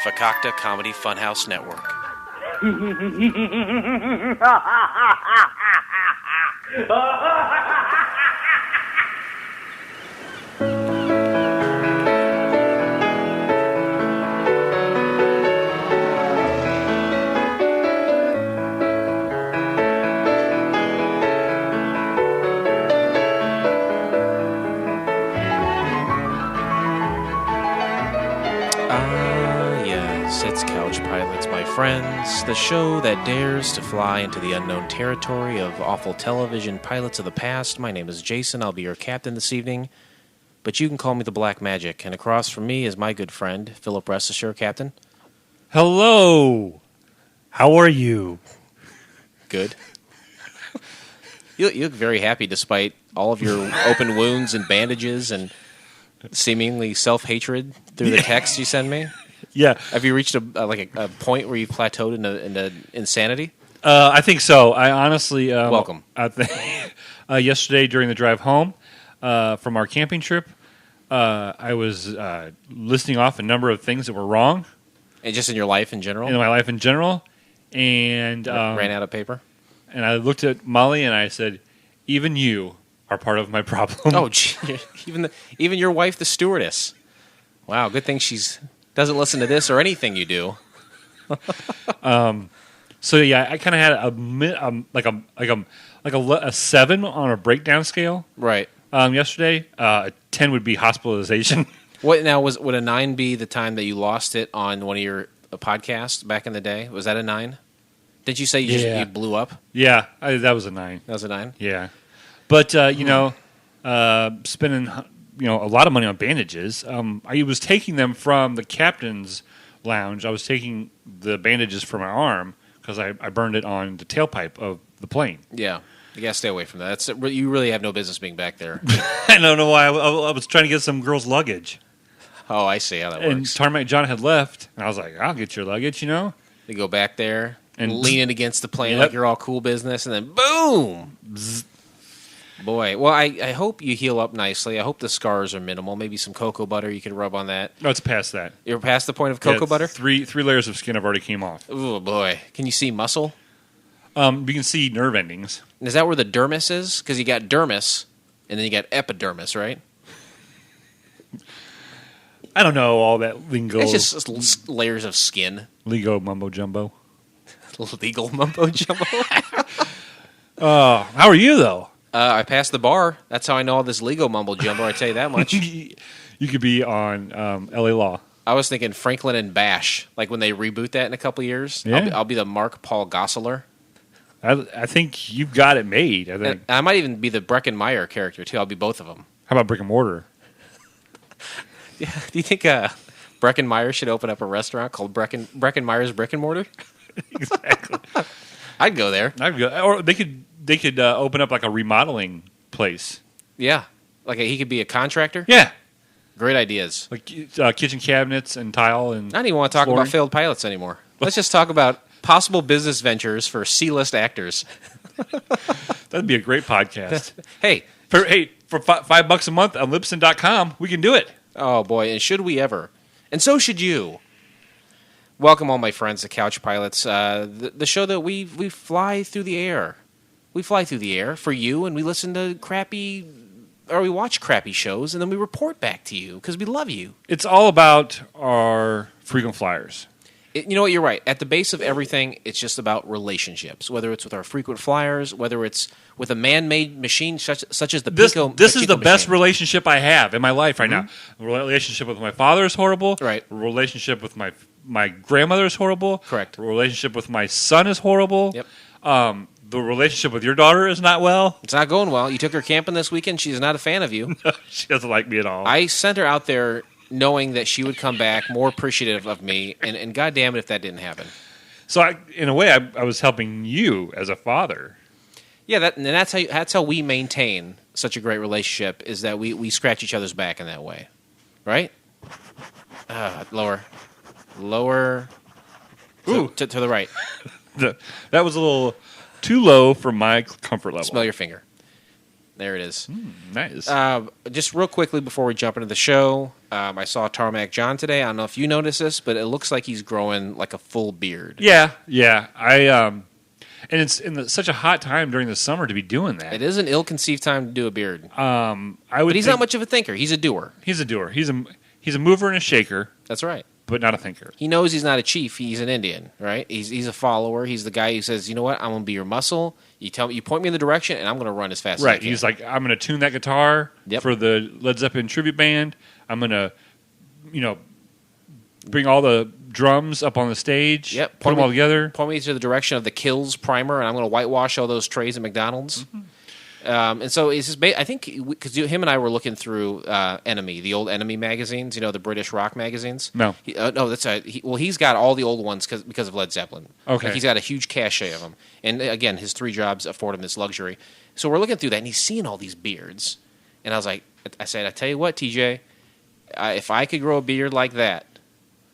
Fakakta Comedy Funhouse Network. It's Couch Pilots, my friends, the show that dares to fly into the unknown territory of awful television pilots of the past. My name is Jason. I'll be your captain this evening, but you can call me the Black Magic. And across from me is my good friend, Philip Rest Assured, Captain. Hello. How are you? Good. You look very happy despite all of your open wounds and bandages and seemingly self-hatred through the text you send me. Yeah. Have you reached a point where you've plateaued into insanity? I think so. I honestly... Welcome. Yesterday during the drive home from our camping trip, I was listing off a number of things that were wrong. And just in your life in general? In my life in general. And... ran out of paper? And I looked at Molly and I said, even you are part of my problem. Oh, gee. Even your wife, the stewardess. Wow, good thing she's... doesn't listen to this or anything you do. So yeah, I kind of had a 7 on a breakdown scale. Right. Yesterday, a 10 would be hospitalization. What now would a 9 be the time that you lost it on one of your podcasts back in the day? Was that a 9? Did you say you blew up? Yeah, that was a 9. That was a 9. Yeah, but spending a lot of money on bandages. I was taking them from the captain's lounge. I was taking the bandages for my arm because I burned it on the tailpipe of the plane. Yeah, you gotta stay away from that. You really have no business being back there. I don't know why. I was trying to get some girl's luggage. Oh, I see how that works. And Tarmac John had left, and I was like, "I'll get your luggage," You go back there and lean it against the plane yep. like you're all cool business, and then boom. Bzz. Boy, well, I hope you heal up nicely. I hope the scars are minimal. Maybe some cocoa butter you could rub on that. No, it's past that. You're past the point of cocoa butter? Three layers of skin have already came off. Oh, boy. Can you see muscle? You can see nerve endings. Is that where the dermis is? Because you got dermis, and then you got epidermis, right? I don't know all that lingo. It's just layers of skin. Legal mumbo jumbo. Legal mumbo jumbo? How are you, though? I passed the bar. That's how I know all this legal mumbo jumbo. I tell you that much. You could be on L.A. Law. I was thinking Franklin and Bash, like when they reboot that in a couple years. Yeah. I'll be the Mark Paul Gosselaar. I think you've got it made. I think I might even be the Breckin-Meyer character too. I'll be both of them. How about brick and mortar? Yeah. Do you think Breckin-Meyer should open up a restaurant called Breckin-Meyer's Brick and Mortar? Exactly. I'd go there. Or they could open up like a remodeling place. Yeah, like he could be a contractor. Yeah, great ideas. like kitchen cabinets and tile and. I don't even want to talk about failed pilots anymore. Let's just talk about possible business ventures for C-list actors. That'd be a great podcast. Hey, for $5 a month on Libsyn.com, we can do it. Oh boy, and should we ever? And so should you. Welcome, all my friends, to Couch Pilots, the show that we fly through the air. We fly through the air for you, and we listen to we watch crappy shows, and then we report back to you because we love you. It's all about our frequent flyers. You know what? You're right. At the base of everything, it's just about relationships. Whether it's with our frequent flyers, whether it's with a man-made machine such as the Pico. This is the best relationship I have in my life right now. A relationship with my father is horrible. Right. A relationship with my grandmother is horrible. Correct. A relationship with my son is horrible. Yep. The relationship with your daughter is not well. It's not going well. You took her camping this weekend. She's not a fan of you. She doesn't like me at all. I sent her out there knowing that she would come back more appreciative of me, and God damn it if that didn't happen. So, in a way, I was helping you as a father. Yeah, that's how we maintain such a great relationship, is that we scratch each other's back in that way. Right? Lower. Ooh. To the right. That was a little too low for my comfort level. Smell your finger. There it is. Nice. Just real quickly before we jump into the show, I saw Tarmac John today. I don't know if you noticed this, but it looks like he's growing like a full beard. Yeah. And it's in such a hot time during the summer to be doing that. It is an ill-conceived time to do a beard. But he's not much of a thinker. He's a doer. He's a doer. He's a mover and a shaker. That's right. But not a thinker. He knows he's not a chief. He's an Indian, right? He's a follower. He's the guy who says, you know what? I'm going to be your muscle. You point me in the direction, and I'm going to run as fast as I can. He's like, I'm going to tune that guitar for the Led Zeppelin tribute band. I'm going to, bring all the drums up on the stage. Yep. Put them all together. Point me to the direction of the Kills primer, and I'm going to whitewash all those trays at McDonald's. Mm-hmm. And so it's just I think because him and I were looking through Enemy, the old Enemy magazines, the British rock magazines. No, no, that's he's got all the old ones because of Led Zeppelin. Okay, he's got a huge cachet of them, and again, his 3 jobs afford him this luxury. So we're looking through that, and he's seeing all these beards, and I said, I tell you what, TJ, if I could grow a beard like that,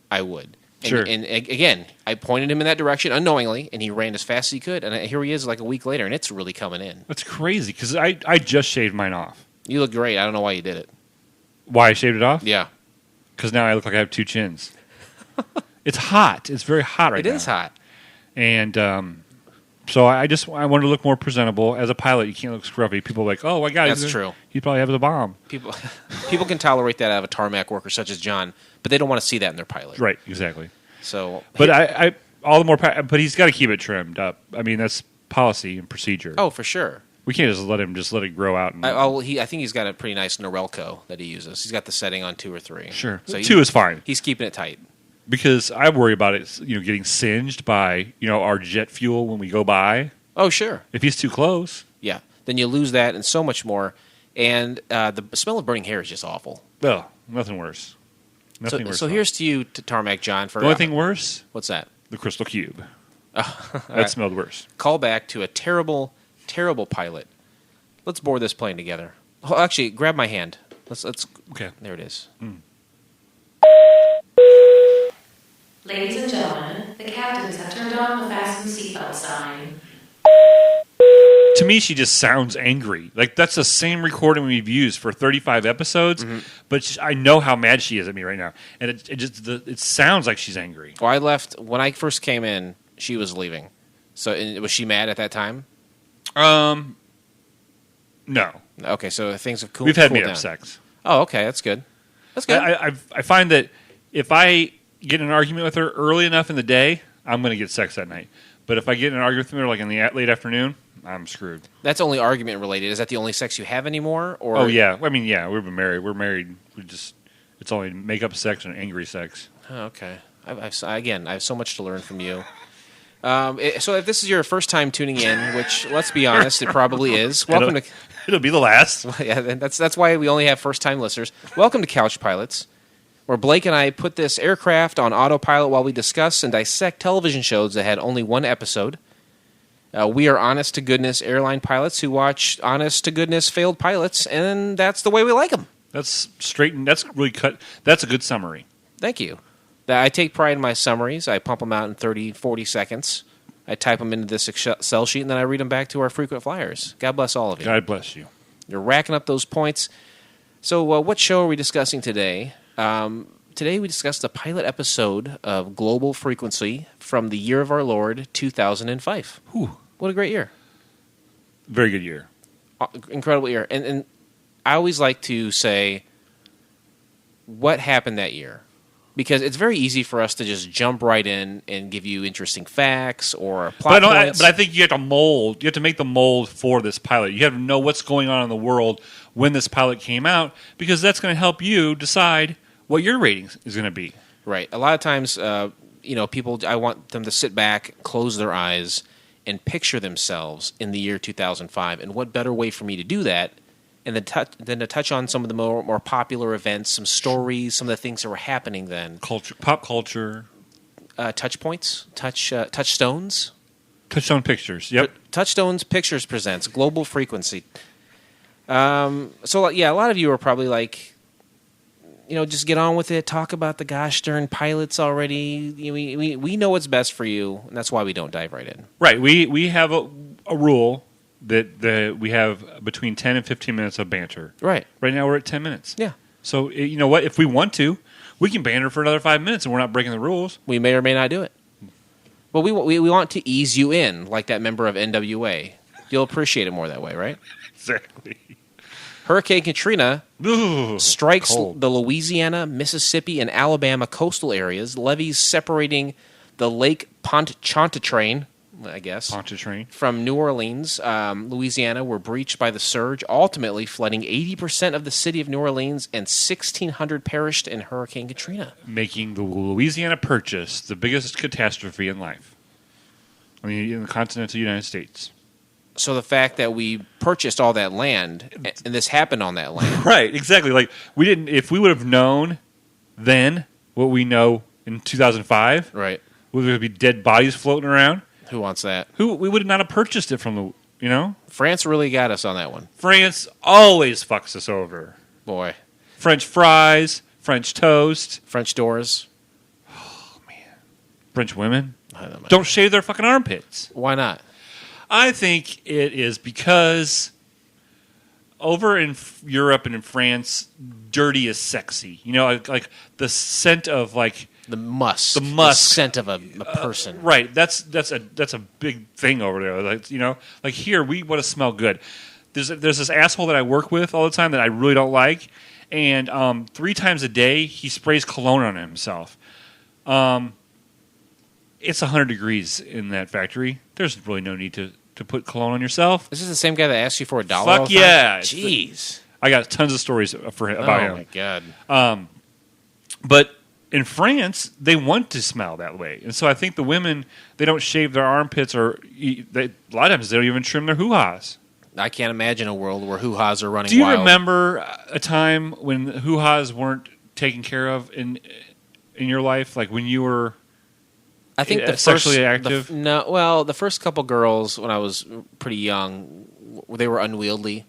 I would. Sure. And again, I pointed him in that direction unknowingly, and he ran as fast as he could. And here he is like a week later, and it's really coming in. That's crazy, because I just shaved mine off. You look great. I don't know why you did it. Why I shaved it off? Yeah. Because now I look like I have 2 chins. It's hot. It's very hot right now. It is hot. And so I wanted to look more presentable. As a pilot, you can't look scruffy. People are like, oh, my God. That's true. He probably has a bomb. People can tolerate that out of a tarmac worker such as John, but they don't want to see that in their pilot. Right, exactly. So, but I all the more. But he's got to keep it trimmed up. I mean, that's policy and procedure. Oh, for sure. We can't just let it grow out. I think he's got a pretty nice Norelco that he uses. He's got the setting on 2 or 3. Sure, so 2 is fine. He's keeping it tight because I worry about it. Getting singed by our jet fuel when we go by. Oh, sure. If he's too close, yeah, then you lose that and so much more. And the smell of burning hair is just awful. Oh, nothing worse. So here's to you, to Tarmac John. For the only thing worse. What's that? The Crystal Cube. That right. Smelled worse. Call back to a terrible, terrible pilot. Let's board this plane together. Oh, actually, grab my hand. Let's. Okay. There it is. Ladies and gentlemen, the captains have turned on the fasten seatbelt sign. To me, she just sounds angry. Like, that's the same recording we've used for 35 episodes, but I know how mad she is at me right now. And it sounds like she's angry. Well, I left. When I first came in, she was leaving. So, was she mad at that time? No. Okay, so things have cooled down. We've had made-up sex. Oh, okay, that's good. That's good. I find that if I get in an argument with her early enough in the day, I'm going to get sex that night. But if I get in an argument with her like in the late afternoon, I'm screwed. That's only argument related. Is that the only sex you have anymore? Or? Oh, yeah. I mean, yeah, we've been married. We're married. It's only make-up sex and angry sex. Oh, okay. I have so much to learn from you. So if this is your first time tuning in, which, let's be honest, it probably is. It'll be the last. Yeah, that's why we only have first-time listeners. Welcome to Couch Pilots, where Blake and I put this aircraft on autopilot while we discuss and dissect television shows that had only one episode. We are honest-to-goodness airline pilots who watch honest-to-goodness failed pilots, and that's the way we like them. That's straight, and that's really cut. That's a good summary. Thank you. I take pride in my summaries. I pump them out in 30, 40 seconds. I type them into this Excel sheet, and then I read them back to our frequent flyers. God bless all of you. God bless you. You're racking up those points. So what show are we discussing today? Today we discussed the pilot episode of Global Frequency from the year of our Lord, 2005. Whew. What a great year. Very good year. Incredible year. And I always like to say what happened that year. Because it's very easy for us to just jump right in and give you interesting facts or plot points. But I think you have to mold. You have to make the mold for this pilot. You have to know what's going on in the world when this pilot came out, because that's going to help you decide what your rating is going to be. Right. A lot of times, people. I want them to sit back, close their eyes, and picture themselves in the year 2005. And what better way for me to do that? And then to touch on some of the more popular events, some stories, some of the things that were happening then. Pop culture. Touch points, touchstones. Touchstone Pictures, yep. Touchstones Pictures presents Global Frequency. So, yeah, a lot of you are probably like, just get on with it, talk about the gosh darn pilots already. We know what's best for you, and that's why we don't dive right in. Right, we have a rule that we have between 10 and 15 minutes of banter. Right. Right now we're at 10 minutes. Yeah. So, you know what? If we want to, we can banter for another 5 minutes and we're not breaking the rules. We may or may not do it. Well, we want to ease you in like that member of NWA. You'll appreciate it more that way, right? Exactly. Hurricane Katrina Ooh, strikes cold. the Louisiana, Mississippi, and Alabama coastal areas. Levees separating the Lake Pontchartrain, I guess, Pontchartrain. from New Orleans, Louisiana, were breached by the surge, ultimately flooding 80% of the city of New Orleans, and 1,600 perished in Hurricane Katrina. Making the Louisiana Purchase the biggest catastrophe in life. I mean, in the continental United States. So the fact that we purchased all that land, and this happened on that land. Right, exactly. Like, we didn't, if we would have known then what we know in 2005, Right. would there be dead bodies floating around? Who wants that? We would not have purchased it from the, you know? France really got us on that one. France always fucks us over. Boy. French fries, French toast, French doors. French women. I don't know. Don't shave their fucking armpits. Why not? I think it is because over in Europe and in France, dirty is sexy. You know, like the scent of like The musk. The scent of a person. right. That's a big thing over there. Like, you know, like here we want to smell good. There's this asshole that I work with all the time that I really don't like, and 3 times a day he sprays cologne on himself. It's 100 degrees in that factory. There's really no need to put cologne on yourself. Is this the same guy that asked you for $1? Fuck all the time? yeah. Jeez. I got tons of stories for him, about Oh, him. my God. But in France, they want to smell that way. And so I think the women, they don't shave their armpits or a lot of times they don't even trim their hoo-has. I can't imagine a world where hoo-has are running Do you wild. remember a time when hoo-has weren't taken care of in your life? Like when you were I think the sexually first, active? the first couple girls when I was pretty young, they were unwieldy.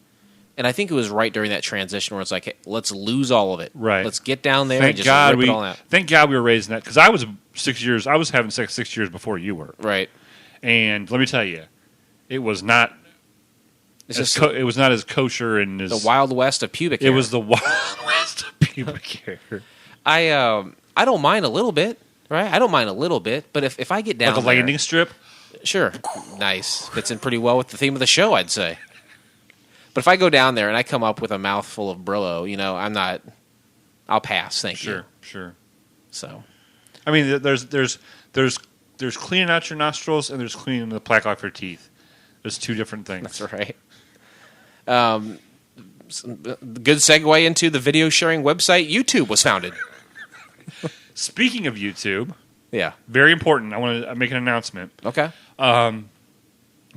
And I think it was right during that transition where it's like, hey, let's lose all of it. Right. Let's get down there Thank and just God rip it all out. Thank God we were raised in that because I was having sex 6 years before you were. Right. And let me tell you, it was not It's as just it was not as kosher and as the Wild West of pubic It hair. was the Wild West of pubic hair. I don't mind a little bit, right? I don't mind a little bit, but if I get down Like a there, landing strip. sure, nice, fits in pretty well with the theme of the show, I'd say. But if I go down there and I come up with a mouthful of Brillo, you know, I'll pass. Thank you. Sure. So I mean, there's cleaning out your nostrils and there's cleaning the plaque off your teeth. There's 2 different things. that's right. Good segue into the video sharing website. YouTube was founded. Speaking of YouTube, Yeah. very important. I want to make an announcement. Okay.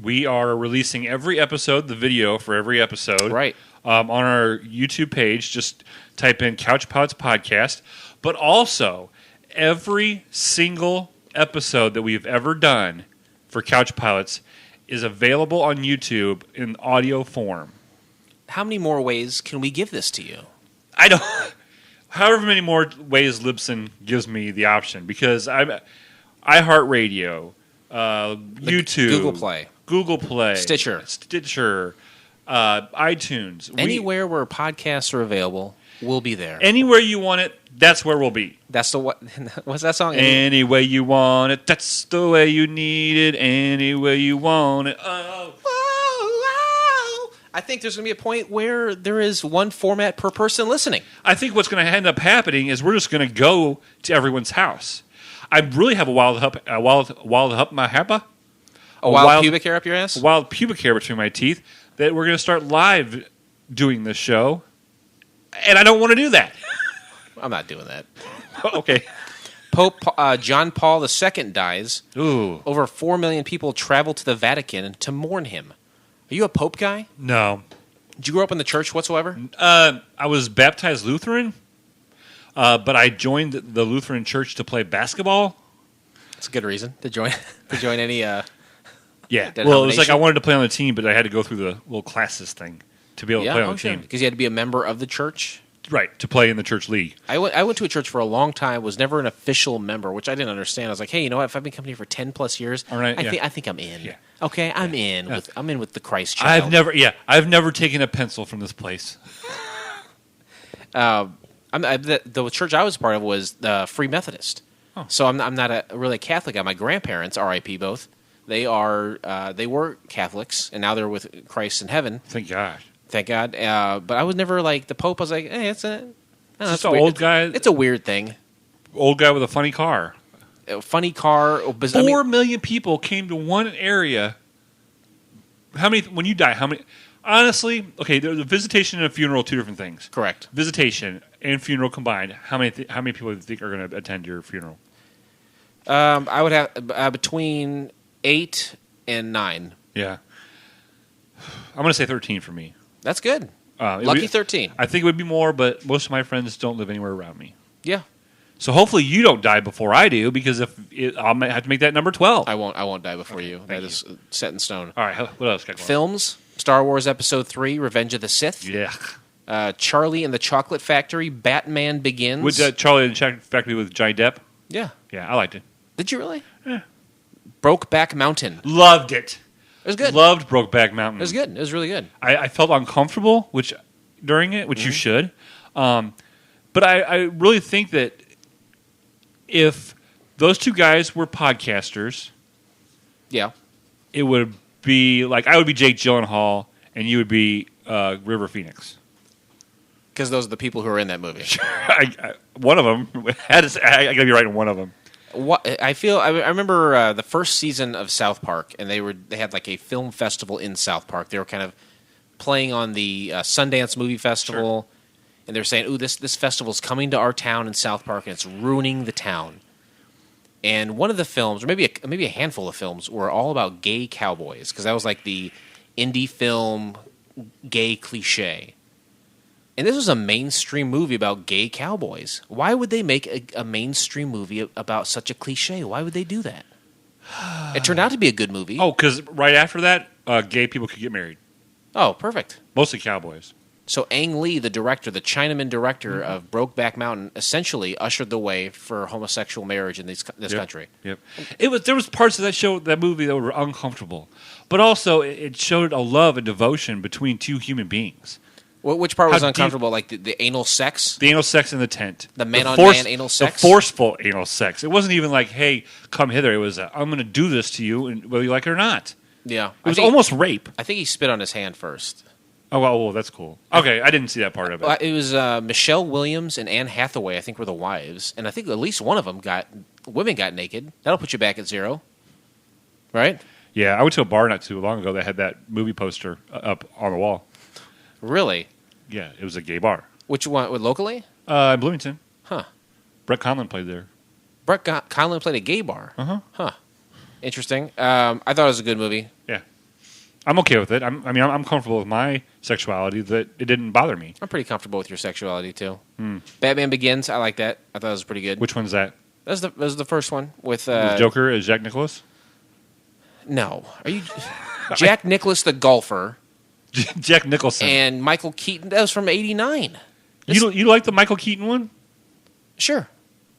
We are releasing every episode, the video for every episode, Right. on our YouTube page. Just type in Couch Pilots Podcast. But also, every single episode that we've ever done for Couch Pilots is available on YouTube in audio form. How many more ways can we give this to you? I don't. However many more ways Libsyn gives me the option, because I'm iHeartRadio, YouTube, Google Play, Stitcher, iTunes. Anywhere where podcasts are available, we'll be there. Anywhere you want it, that's where we'll be. That's the what? What's that song? Any way you want it, that's the way you need it. Any way you want it. Oh. I think there's going to be a point where there is one format per person listening. I think what's going to end up happening is we're just going to go to everyone's house. I really have a wild Pubic hair up your ass? wild pubic hair between my teeth that we're going to start live doing this show, and I don't want to do that. I'm not doing that. Okay. Pope John Paul II dies. Ooh. Over 4 million people travel to the Vatican to mourn him. Are you a Pope guy? No. Did you grow up in the church whatsoever? I was baptized Lutheran, but I joined the Lutheran church to play basketball. That's a good reason to join any. Yeah. Well, it was like denomination? I wanted to play on the team, but I had to go through the little classes thing to be able to play on the team. Because you had to be a member of the church Right, to play in the church league. I went to a church for a long time, was never an official member, which I didn't understand. I was like, hey, you know what? If I've been coming here for 10 plus years, All right, I think I'm in. Yeah. Okay, I'm in with the Christ child. I've never taken a pencil from this place. The church I was part of was Free Methodist. Oh. So I'm not really a Catholic. My grandparents, R.I.P. both, they were Catholics, and now they're with Christ in heaven. Thank God. Thank God. But I was never like the Pope. I was like, hey, it's an old guy. It's a weird thing. Old guy with a funny car. A funny car. 4 million people came to one area. How many? When you die, how many? Honestly, okay, the visitation and a funeral, 2 different things. Correct. Visitation and funeral combined. How many people do you think are going to attend your funeral? I would have between 8 and 9. Yeah, I'm going to say 13 for me. That's good. Lucky 13. I think it would be more, but most of my friends don't live anywhere around me. Yeah. So hopefully you don't die before I do, because I might have to make that number 12. I won't die before you. That is set in stone. All right, what else? Films: Star Wars Episode 3, Revenge of the Sith. Yeah. Charlie and the Chocolate Factory, Batman Begins. With Charlie and the Chocolate Factory with Johnny Depp. Yeah. Yeah, I liked it. Did you really? Yeah. Brokeback Mountain. Loved it. It was good. Loved Brokeback Mountain. It was good. It was really good. I felt uncomfortable during it, which you should. But I really think that if those 2 guys were podcasters, Yeah. it would be like I would be Jake Gyllenhaal and you would be River Phoenix. Because those are the people who are in that movie. One of them I got to be right in one of them. I remember the first season of South Park, and they had like a film festival in South Park. They were kind of playing on the Sundance Movie Festival, and they were saying, "Ooh, this festival's coming to our town in South Park, and it's ruining the town." And one of the films, or maybe a handful of films, were all about gay cowboys, because that was like the indie film gay cliche. And this was a mainstream movie about gay cowboys. Why would they make a mainstream movie about such a cliche? Why would they do that? It turned out to be a good movie. Oh, because right after that, gay people could get married. Oh, perfect. Mostly cowboys. So Ang Lee, the director, the Chinaman director of Brokeback Mountain, essentially ushered the way for homosexual marriage in this country. Yep. There was parts of that movie that were uncomfortable, but also it showed a love and devotion between 2 human beings. Which part was uncomfortable? Like the anal sex? The anal sex in the tent. The man-on-man anal sex? The forceful anal sex. It wasn't even like, hey, come hither. It was, I'm going to do this to you, and whether you like it or not. Yeah. It was almost rape. I think he spit on his hand first. Oh, well, that's cool. Okay, I didn't see that part of it. It was Michelle Williams and Anne Hathaway, I think, were the wives. And I think at least one of them women got naked. That'll put you back at 0. Right? Yeah, I went to a bar not too long ago that had that movie poster up on the wall. Really? Yeah, it was a gay bar. Which one? Locally? In Bloomington. Huh. Brett Conlon played there. Brett Conlon played a gay bar? Uh-huh. Huh. Interesting. I thought it was a good movie. Yeah. I'm okay with it. I'm comfortable with my sexuality. That it didn't bother me. I'm pretty comfortable with your sexuality, too. Batman Begins, I like that. I thought it was pretty good. Which one's that? That was the first one. With Joker as Jack Nicklaus? No. Are you... Jack Nicklaus, the golfer. Jack Nicholson. And Michael Keaton. That was from '89. You like the Michael Keaton one? Sure.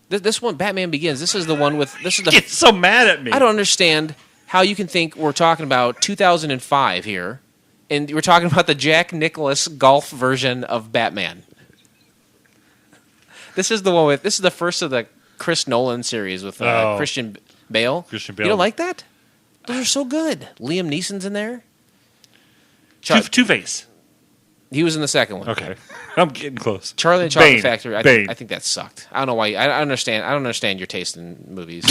This one, Batman Begins. This is the one with. This is the. Get so mad at me. I don't understand how you can think we're talking about 2005 here, and we're talking about the Jack Nicklaus golf version of Batman. This is the one with. This is the first of the Chris Nolan series with Christian Bale. Christian Bale. You don't like that? Those are so good. Liam Neeson's in there. Two-Face. He was in the second one. Okay, I'm getting close. Charlie and the Chocolate Bane. Factory. I think that sucked. I don't know why. I don't understand your taste in movies.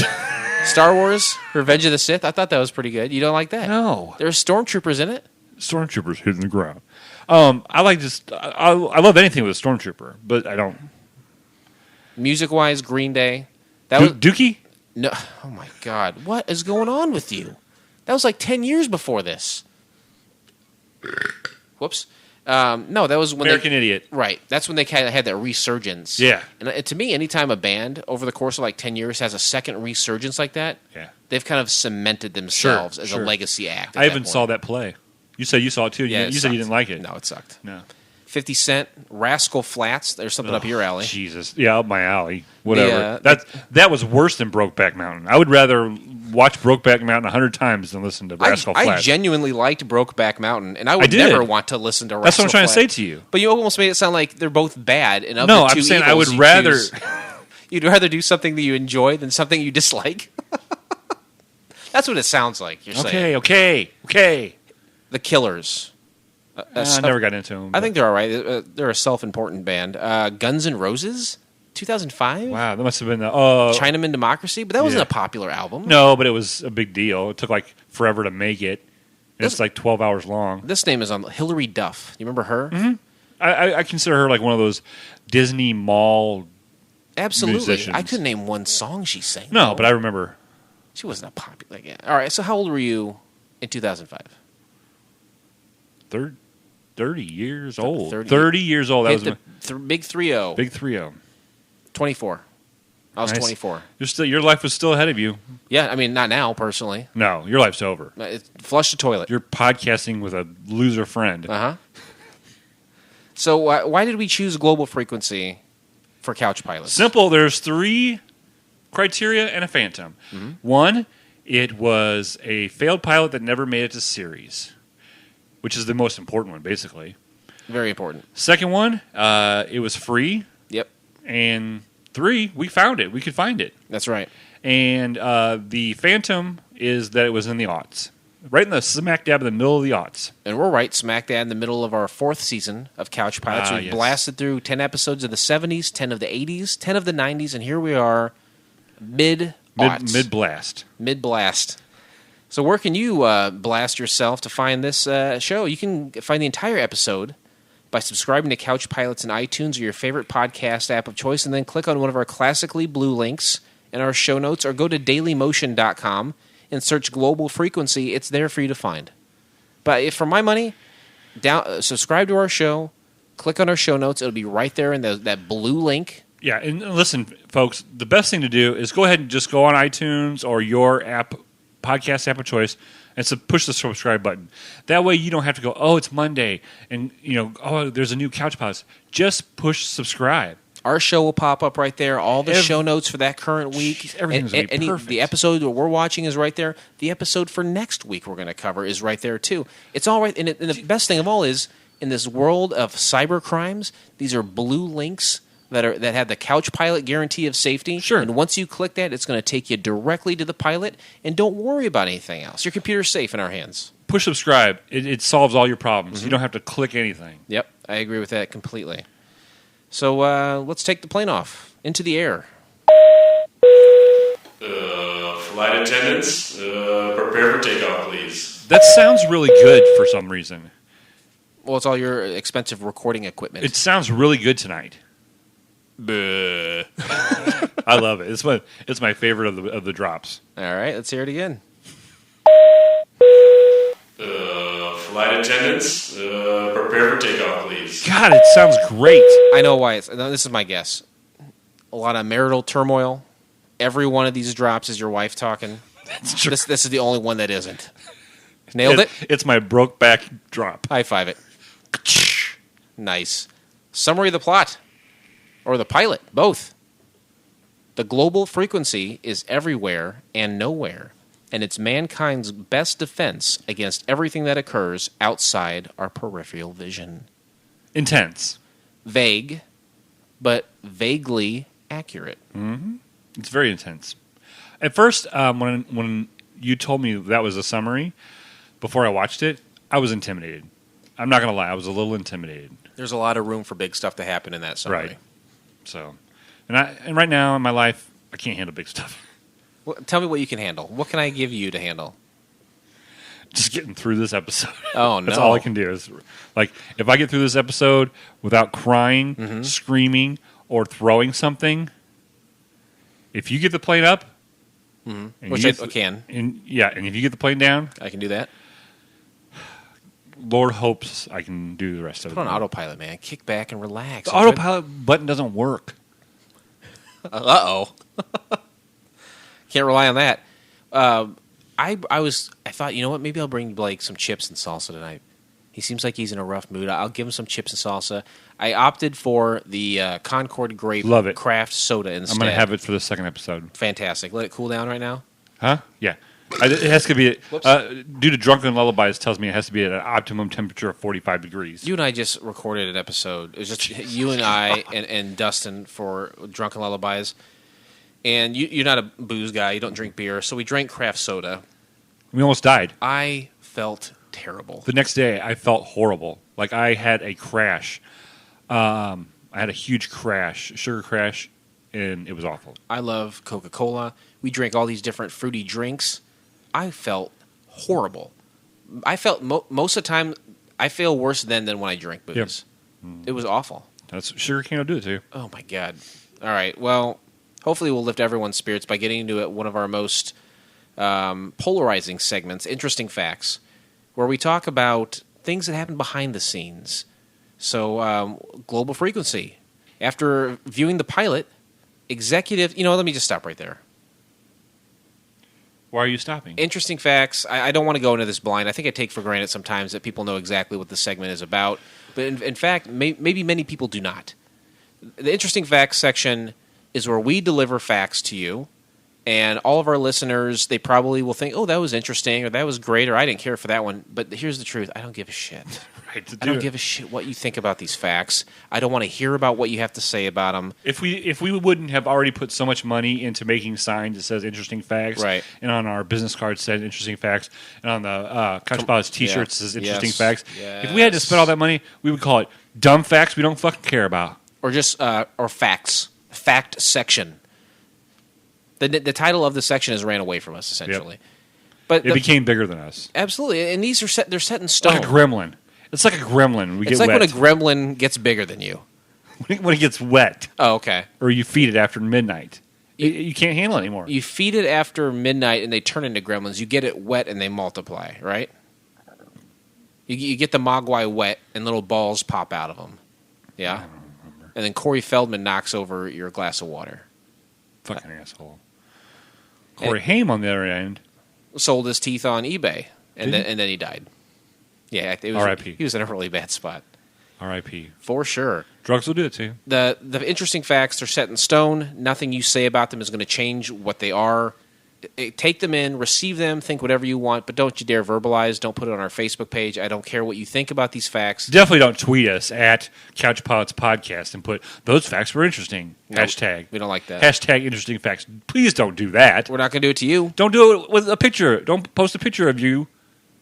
Star Wars: Revenge of the Sith. I thought that was pretty good. You don't like that? No. There's stormtroopers in it. Stormtroopers hitting the ground. I love anything with a stormtrooper, but I don't. Music wise, Green Day. That was Dookie. No. Oh my God! What is going on with you? That was like 10 years before this. Whoops. No, that was when American Idiot. Right. That's when they kind of had that resurgence. Yeah. And to me, anytime a band over the course of like 10 years has a second resurgence like that, yeah, they've kind of cemented themselves as a legacy act. I even saw that play. You said you saw it too. Yeah, you said you didn't like it. No, it sucked. No. 50 Cent, Rascal Flatts. There's something up your alley. Jesus. Yeah, up my alley. Whatever. That was worse than Brokeback Mountain. I would rather watch Brokeback Mountain 100 times than listen to Rascal Flatts. I genuinely liked Brokeback Mountain, and I would never want to listen to Rascal That's what I'm trying Flatts. to say to you. But you almost made it sound like they're both bad. And of no, the two I'm saying evils, I would rather... You'd rather do something that you enjoy than something you dislike? That's what it sounds like you're saying. Okay. The Killers. I never got into them. I think they're all right. They're a self-important band. Guns N' Roses, 2005. Wow, that must have been the Chinaman Democracy, but that wasn't a popular album. No, but it was a big deal. It took like forever to make it. It's like 12 hours long. This name is on Hillary Duff. You remember her? Mm-hmm. I consider her like one of those Disney mall musicians. I couldn't name one song she sang. No, though. but I remember. She wasn't a popular. All right, so how old were you in 2005? 30 years old. 30 years old. That was the big 3-0. Big 3-0. 24. I was Nice. 24. Your life was still ahead of you. Yeah, I mean, not now, personally. No, your life's over. Flush the toilet. You're podcasting with a loser friend. Uh-huh. So why did we choose Global Frequency for Couch Pilots? Simple. There's 3 criteria and a phantom. Mm-hmm. 1, it was a failed pilot that never made it to series, which is the most important one, basically. Very important. Second one, it was free. Yep. And 3, we found it. We could find it. That's right. And the phantom is that it was in the aughts. Right in the smack dab in the middle of the aughts. And we're right smack dab in the middle of our 4th season of Couch Pilots. We blasted through 10 episodes of the 70s, 10 of the 80s, 10 of the 90s, and here we are mid-aughts. Mid-blast. Mid-blast. So where can you blast yourself to find this show? You can find the entire episode by subscribing to Couch Pilots in iTunes or your favorite podcast app of choice, and then click on one of our classically blue links in our show notes, or go to dailymotion.com and search Global Frequency. It's there for you to find. But if for my money, subscribe to our show, click on our show notes. It'll be right there in that blue link. Yeah, and listen, folks, the best thing to do is go ahead and just go on iTunes or your podcast app of choice and push the subscribe button. That way you don't have to go, oh, it's Monday, and there's a new Couch Pilots. Just push subscribe. Our show will pop up right there. All the show notes for that current week. Everything's going to be perfect. The episode that we're watching is right there. The episode for next week we're going to cover is right there, too. It's all right. And the best thing of all is, in this world of cyber crimes, these are blue links that have the Couch Pilot guarantee of safety. Sure. And once you click that, it's going to take you directly to the pilot. And don't worry about anything else. Your computer's safe in our hands. Push subscribe. It solves all your problems. Mm-hmm. You don't have to click anything. Yep, I agree with that completely. So let's take the plane off into the air. Flight attendants, prepare for takeoff, please. That sounds really good for some reason. Well, it's all your expensive recording equipment. It sounds really good tonight. Buh. I love it. It's my favorite of the drops. All right, let's hear it again. Flight attendants, prepare for takeoff, please. God, it sounds great. I know why. This is my guess. A lot of marital turmoil. Every one of these drops is your wife talking. That's true. This is the only one that isn't. Nailed it? It's my broke back drop. High five it. Nice. Summary of the plot. Or the pilot. Both. The global frequency is everywhere and nowhere, and it's mankind's best defense against everything that occurs outside our peripheral vision. Intense. Vague, but vaguely accurate. Mm-hmm. It's very intense. At first, when you told me that was a summary, before I watched it, I was intimidated. I'm not going to lie. I was a little intimidated. There's a lot of room for big stuff to happen in that summary. Right. So, and right now in my life, I can't handle big stuff. Well, tell me what you can handle. What can I give you to handle? Just getting through this episode. Oh, no. That's all I can do. Is, like, if I get through this episode without crying, screaming, or throwing something, if you get the plane up, which I can. And if you get the plane down, I can do that. Lord hopes I can do the rest of it. Put on autopilot, man. Kick back and relax. The autopilot button doesn't work. Uh-oh. Can't rely on that. I thought, you know what? Maybe I'll bring Blake some chips and salsa tonight. He seems like he's in a rough mood. I'll give him some chips and salsa. I opted for the Concord Grape Love it. craft soda instead. I'm going to have it for the second episode. Fantastic. Let it cool down right now. Huh? Yeah. It has to be, due to Drunken Lullabies, tells me it has to be at an optimum temperature of 45 degrees. You and I just recorded an episode. It was just you and I and Dustin for Drunken Lullabies. And you're not a booze guy. You don't drink beer. So we drank craft soda. We almost died. I felt terrible. The next day, I felt horrible. Like I had a crash. I had a huge crash, sugar crash, and it was awful. I love Coca-Cola. We drank all these different fruity drinks. I felt horrible. I felt most of the time I feel worse than when I drink booze. Yep. It was awful. That's sugar cane will do it too. Oh my God! All right. Well, hopefully we'll lift everyone's spirits by getting into one of our most polarizing segments, Interesting Facts, where we talk about things that happen behind the scenes. So, Global Frequency. After viewing the pilot, executive. Let me just stop right there. Why are you stopping? Interesting Facts. I don't want to go into this blind. I think I take for granted sometimes that people know exactly what the segment is about. But in fact, maybe many people do not. The Interesting Facts section is where we deliver facts to you. And all of our listeners, they probably will think, oh, that was interesting, or that was great, or I didn't care for that one. But here's the truth. I don't give a shit. I don't give a shit what you think about these facts. I don't want to hear about what you have to say about them. If we wouldn't have already put so much money into making signs that says Interesting Facts, right, and on our business cards said Interesting Facts, and on the Couch Pilots T-shirts says Interesting Facts, if we had to spend all that money, we would call it Dumb Facts we don't fucking care about. Or just or Facts. Fact section. The title of the section has ran away from us, essentially. Yep. But it became bigger than us. Absolutely. And these are they're set in stone. Like a gremlin. It's like a gremlin. It's like when a gremlin gets bigger than you. When it gets wet. Oh, okay. Or you feed it after midnight. You can't handle it anymore. You feed it after midnight and they turn into gremlins. You get it wet and they multiply, right? You get the mogwai wet and little balls pop out of them. Yeah? I don't remember. And then Corey Feldman knocks over your glass of water. Fucking asshole. Corey Haim, on the other end, sold his teeth on eBay, and then he died. Yeah, R.I.P. He was in a really bad spot. R.I.P. For sure. Drugs will do it to you. The interesting facts are set in stone. Nothing you say about them is going to change what they are. Take them in, receive them, think whatever you want, but don't you dare verbalize. Don't put it on our Facebook page. I don't care what you think about these facts. Definitely don't tweet us at Couch Pilots Podcast and put, those facts were interesting. No, hashtag. We don't like that. Hashtag interesting facts. Please don't do that. We're not going to do it to you. Don't do it with a picture. Don't post a picture of you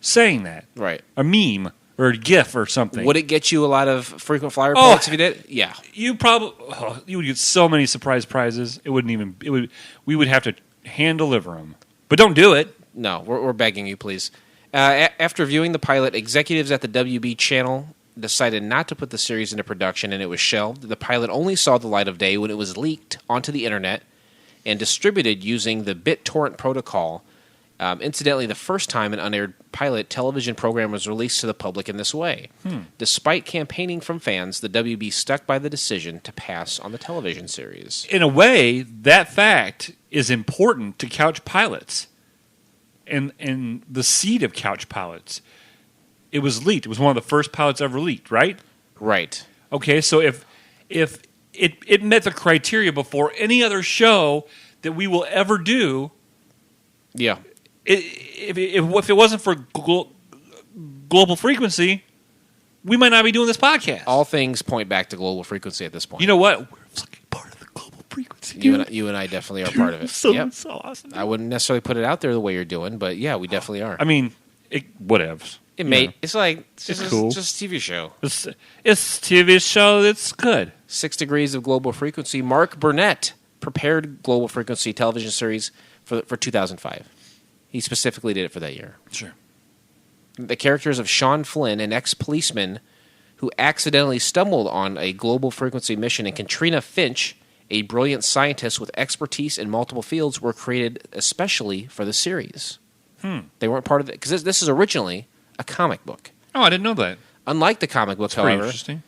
saying that. Right. A meme or a GIF or something. Would it get you a lot of frequent flyer points if you did? Yeah. You would get so many surprise prizes. We would have to hand deliver them. But don't do it. No, we're begging you, please. After viewing the pilot, executives at the WB channel decided not to put the series into production, and it was shelved. The pilot only saw the light of day when it was leaked onto the internet and distributed using the BitTorrent protocol. Incidentally, the first time an unaired pilot television program was released to the public in this way. Despite campaigning from fans, the WB stuck by the decision to pass on the television series. In a way, that fact is important to Couch Pilots and the seed of Couch Pilots. It was leaked. It was one of the first pilots ever leaked, right? Right. Okay, so if it met the criteria before any other show that we will ever do, yeah. If it wasn't for Global Frequency, we might not be doing this podcast. All things point back to Global Frequency at this point. You know what? We're fucking part of the Global Frequency. You and I definitely are part of it. So awesome. I wouldn't necessarily put it out there the way you're doing, but yeah, we definitely are. I mean, whatever. It's like it's cool. Just a TV show. It's a TV show that's good. 6 Degrees of Global Frequency. Mark Burnett prepared Global Frequency television series for 2005. He specifically did it for that year. Sure. The characters of Sean Flynn, an ex-policeman who accidentally stumbled on a Global Frequency mission, and Katrina Finch, a brilliant scientist with expertise in multiple fields, were created especially for the series. They weren't part of it because this is originally a comic book. Oh, I didn't know that. Unlike the comic book, That's however, pretty interesting.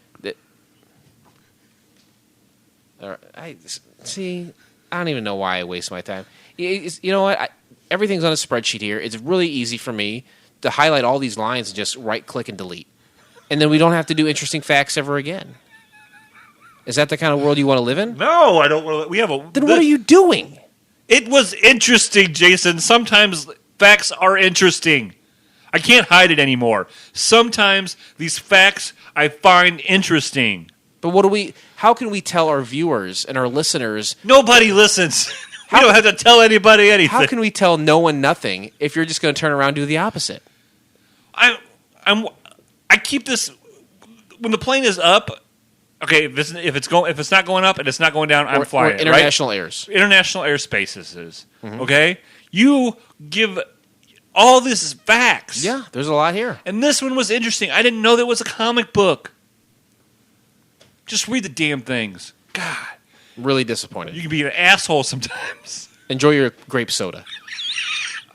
I don't even know why I waste my time. You know what? Everything's on a spreadsheet here. It's really easy for me to highlight all these lines and just right-click and delete. And then we don't have to do interesting facts ever again. Is that the kind of world you want to live in? No, I don't want to. We have a. Then what are you doing? It was interesting, Jason. Sometimes facts are interesting. I can't hide it anymore. Sometimes these facts I find interesting. But how can we tell our viewers and our listeners? Nobody listens. We don't have to tell anybody anything. How can we tell no one nothing if you're just going to turn around and do the opposite? I keep this when the plane is up. Okay, if it's not going up and it's not going down, I'm flying. Or international airs. International airspaces is okay. You give all this facts. Yeah, there's a lot here. And this one was interesting. I didn't know there was a comic book. Just read the damn things. God. Really disappointed. You can be an asshole sometimes. Enjoy your grape soda.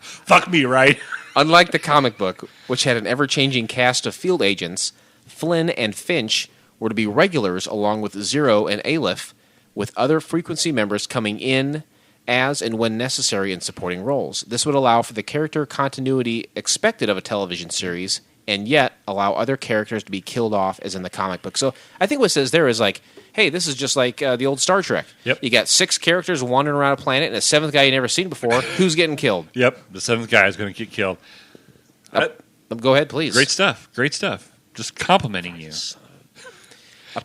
Fuck me, right? Unlike the comic book, which had an ever-changing cast of field agents, Flynn and Finch were to be regulars along with Zero and Aleph, with other frequency members coming in as and when necessary in supporting roles. This would allow for the character continuity expected of a television series, and yet allow other characters to be killed off as in the comic book. So I think what it says there is like, hey, this is just like the old Star Trek. Yep. You got 6 characters wandering around a planet, and a 7th guy you never seen before. Who's getting killed? Yep, the 7th guy is going to get killed. Go ahead, please. Great stuff. Great stuff. Just complimenting you.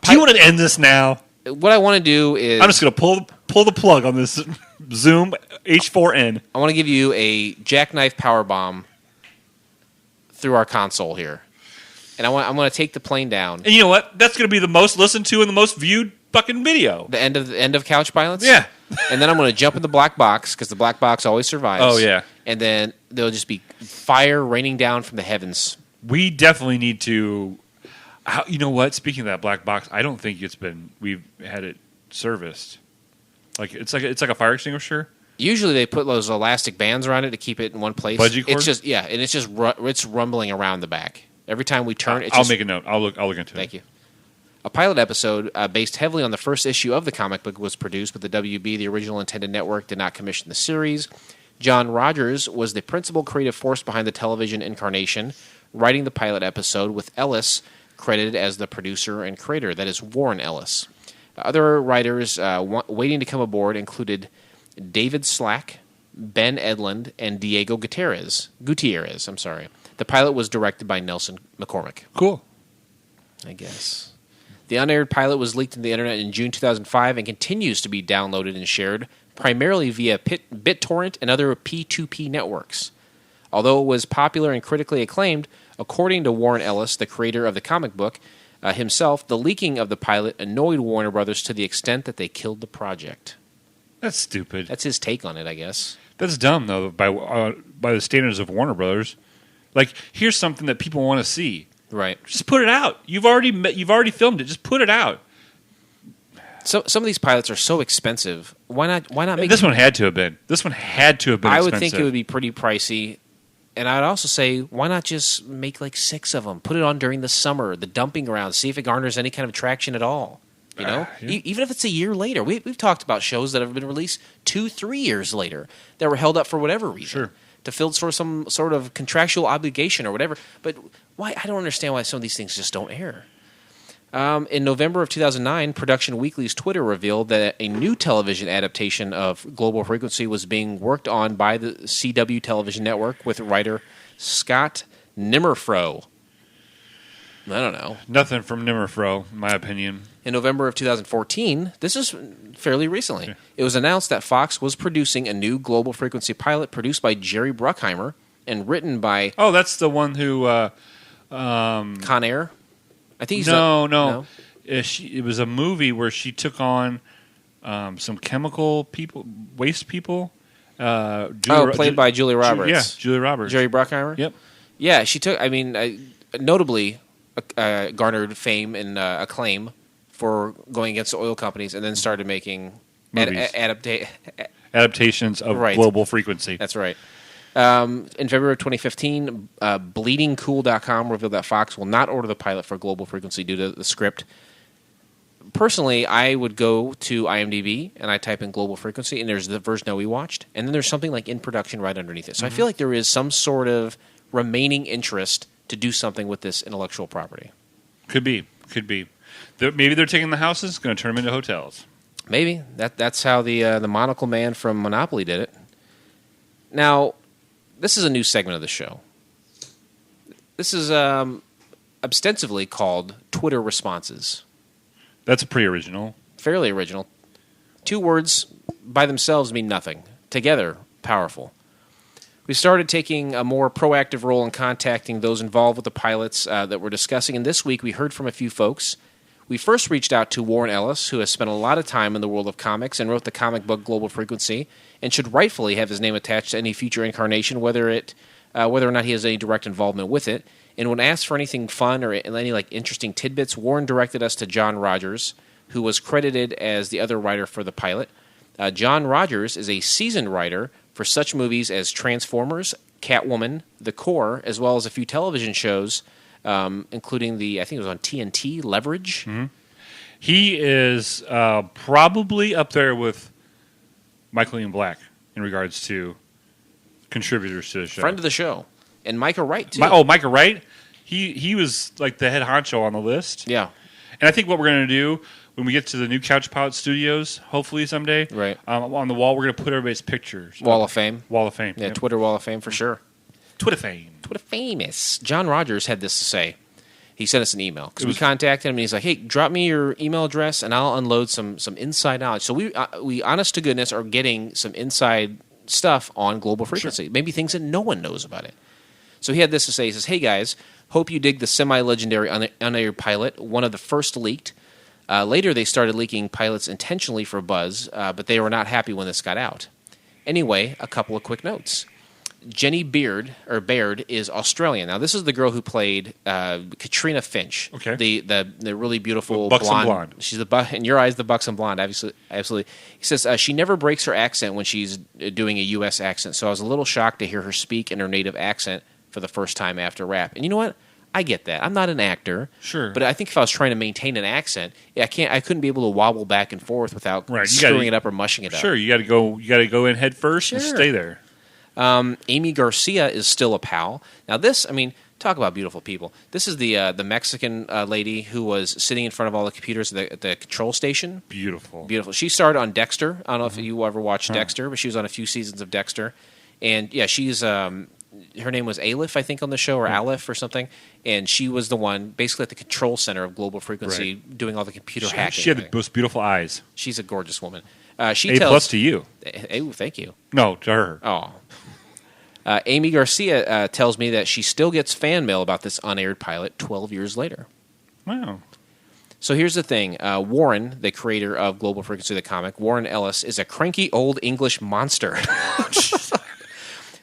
Do you want to end this now? What I want to do is... I'm just going to pull the plug on this Zoom H4n. I want to give you a jackknife powerbomb through our console here. And I'm going to take the plane down. And you know what? That's going to be the most listened to and the most viewed fucking video. The end of Couch Pilots? Yeah. And then I'm going to jump in the black box, because the black box always survives. Oh, yeah. And then there'll just be fire raining down from the heavens. We definitely need to... you know what? Speaking of that black box, I don't think we've had it serviced. It's like a fire extinguisher. Usually they put those elastic bands around it to keep it in one place. Bungee cord? It's rumbling around the back. Every time we turn, I'll make a note. I'll look into it. Thank you. A pilot episode based heavily on the first issue of the comic book was produced, but the WB, the original intended network, did not commission the series. John Rogers was the principal creative force behind the television incarnation, writing the pilot episode, with Ellis credited as the producer and creator. That is Warren Ellis. Other writers waiting to come aboard included David Slack, Ben Edlund, and Diego Gutierrez. The pilot was directed by Nelson McCormick. Cool. I guess. The unaired pilot was leaked to the internet in June 2005 and continues to be downloaded and shared primarily via BitTorrent and other P2P networks. Although it was popular and critically acclaimed, according to Warren Ellis, the creator of the comic book himself, the leaking of the pilot annoyed Warner Brothers to the extent that they killed the project. That's stupid. That's his take on it, I guess. That's dumb, though, by the standards of Warner Brothers. Like, here's something that people want to see. Right. Just put it out. You've already filmed it. Just put it out. So some of these pilots are so expensive. Why not make this one had to have been. This one had to have been. I expensive. would think it would be pretty pricey. And I'd also say, why not just make like 6 of them? Put it on during the summer, the dumping grounds, see if it garners any kind of traction at all. You know, Yeah. Even if it's a year later. We've talked about shows that have been released 2-3 years later that were held up for whatever reason. Sure. To fill for some sort of contractual obligation or whatever. But why? I don't understand why some of these things just don't air. In November of 2009, Production Weekly's Twitter revealed that a new television adaptation of Global Frequency was being worked on by the CW television network with writer Scott Nimmerfro. I don't know. Nothing from Nimmerfro, in my opinion. In November of 2014, this is fairly recently, It was announced that Fox was producing a new Global Frequency pilot produced by Jerry Bruckheimer and written by... Oh, that's the one who... Con Air? I think he's No. It was a movie where she took on some chemical people, waste people. Played by Julia Roberts. Julia Roberts. Jerry Bruckheimer? Yep. Yeah, she took... notably garnered fame and acclaim for going against the oil companies and then started making adaptations of Global Frequency. That's right. In February of 2015, BleedingCool.com revealed that Fox will not order the pilot for Global Frequency due to the script. Personally, I would go to IMDb and I type in Global Frequency, and there's the version that we watched, and then there's something like in production right underneath it. So I feel like there is some sort of remaining interest to do something with this intellectual property. Could be. Maybe they're taking the houses, going to turn them into hotels. Maybe that's how the monocle man from Monopoly did it. Now, this is a new segment of the show. This is ostensibly called Twitter Responses. That's pretty original. Fairly original. 2 words by themselves mean nothing. Together, powerful. We started taking a more proactive role in contacting those involved with the pilots that we're discussing, and this week we heard from a few folks. We first reached out to Warren Ellis, who has spent a lot of time in the world of comics and wrote the comic book Global Frequency, and should rightfully have his name attached to any future incarnation, whether or not he has any direct involvement with it. And when asked for anything fun or any interesting tidbits, Warren directed us to John Rogers, who was credited as the other writer for the pilot. John Rogers is a seasoned writer for such movies as Transformers, Catwoman, The Core, as well as a few television shows, including I think it was on TNT, Leverage. Mm-hmm. He is probably up there with Michael Ian Black in regards to contributors to the show. Friend of the show. And Micah Wright, too. Micah Wright? He was like the head honcho on the list. Yeah. And I think what we're going to do when we get to the new Couch Pilot Studios, hopefully someday, right, on the wall, we're going to put everybody's pictures. Wall of Fame. Wall of Fame. Yeah, yep. Twitter Wall of Fame for sure. Twitter fame. Twitter famous. John Rogers had this to say. He sent us an email because we contacted him and he's like, "Hey, drop me your email address and I'll unload some inside knowledge." So we honest to goodness are getting some inside stuff on Global Frequency. Sure. Maybe things that no one knows about it. So he had this to say. He says, "Hey guys, hope you dig the semi-legendary unaired pilot, one of the first leaked. Later they started leaking pilots intentionally for buzz, but they were not happy when this got out. Anyway, a couple of quick notes. Jenny Baird is Australian. Now, this is the girl who played Katrina Finch. Okay. The really beautiful blonde. She's in your eyes, the buxom blonde. Absolutely. He says she never breaks her accent when she's doing a U.S. accent. So I was a little shocked to hear her speak in her native accent for the first time after rap. And you know what? I get that. I'm not an actor. Sure. But I think if I was trying to maintain an accent, I couldn't be able to wobble back and forth without screwing it up or mushing it up. Sure. You got to go in head first and stay there. Amy Garcia is still a pal. Now this, talk about beautiful people. This is the Mexican lady who was sitting in front of all the computers at the control station. Beautiful. She started on Dexter. I don't know if you ever watched Dexter, but she was on a few seasons of Dexter. And yeah, she's her name was Aleph, I think, on the show, or Aleph or something. And she was the one basically at the control center of Global Frequency doing all the computer hacking. She had the most beautiful eyes. She's a gorgeous woman. A+ to you. Thank you. No, to her. Oh. Amy Garcia tells me that she still gets fan mail about this unaired pilot 12 years later. Wow. So here's the thing. Warren, the creator of Global Frequency, the comic, Warren Ellis, is a cranky old English monster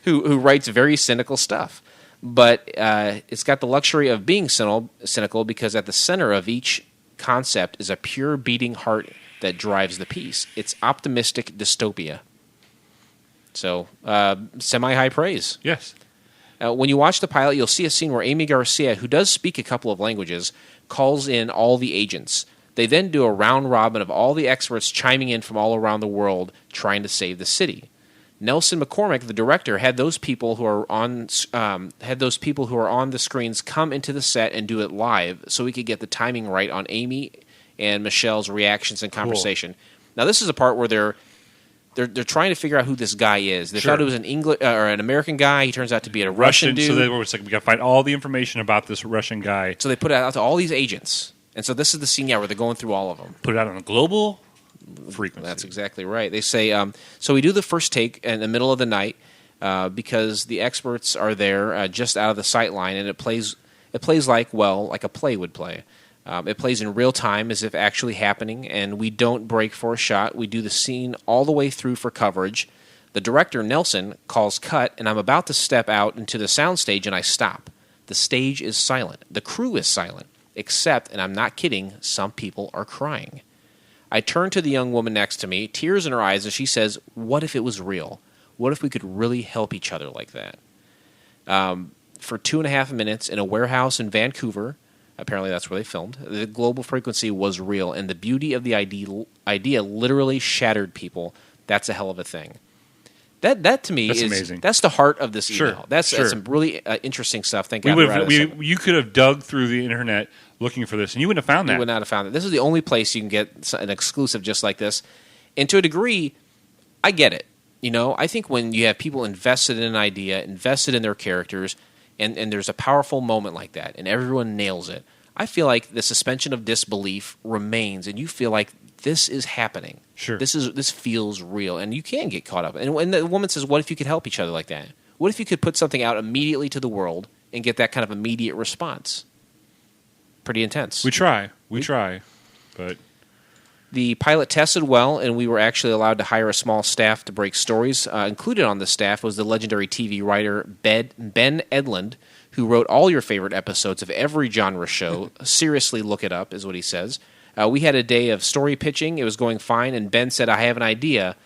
who writes very cynical stuff. But it's got the luxury of being cynical because at the center of each concept is a pure beating heart that drives the piece. It's optimistic dystopia. So, semi-high praise. Yes. When you watch the pilot, you'll see a scene where Amy Garcia, who does speak a couple of languages, calls in all the agents. They then do a round robin of all the experts chiming in from all around the world trying to save the city. Nelson McCormick, the director, had those people who are on the screens come into the set and do it live, so we could get the timing right on Amy and Michelle's reactions and conversation. Cool. Now, this is a part where they're trying to figure out who this guy is. They thought it was an English or an American guy. He turns out to be a Russian dude. So they were like, we got to find all the information about this Russian guy. So they put it out to all these agents, and so this is the scene where they're going through all of them. Put it out on a global frequency. That's exactly right. They say so. We do the first take in the middle of the night because the experts are there just out of the sight line, and it plays like a play would play. It plays in real time as if actually happening, and we don't break for a shot. We do the scene all the way through for coverage. The director, Nelson, calls cut, and I'm about to step out into the soundstage, and I stop. The stage is silent. The crew is silent, except, and I'm not kidding, some people are crying. I turn to the young woman next to me, tears in her eyes, and she says, "What if it was real? What if we could really help each other like that?" For 2.5 minutes in a warehouse in Vancouver, apparently that's where they filmed, the Global Frequency was real, and the beauty of the idea literally shattered people. That's a hell of a thing. That to me is amazing. That's the heart of this email. That's some really interesting stuff. Thank God. You could have dug through the internet looking for this, and you wouldn't have found that. You would not have found it. This is the only place you can get an exclusive just like this. And to a degree, I get it. I think when you have people invested in an idea, invested in their characters, and there's a powerful moment like that, and everyone nails it, I feel like the suspension of disbelief remains, and you feel like this is happening. Sure. This feels real, and you can get caught up. And when the woman says, what if you could help each other like that? What if you could put something out immediately to the world and get that kind of immediate response? Pretty intense. We try, but... The pilot tested well, and we were actually allowed to hire a small staff to break stories. Included on the staff was the legendary TV writer Ben Edlund, who wrote all your favorite episodes of every genre show. Seriously, look it up, is what he says. We had a day of story pitching. It was going fine, and Ben said, I have an idea,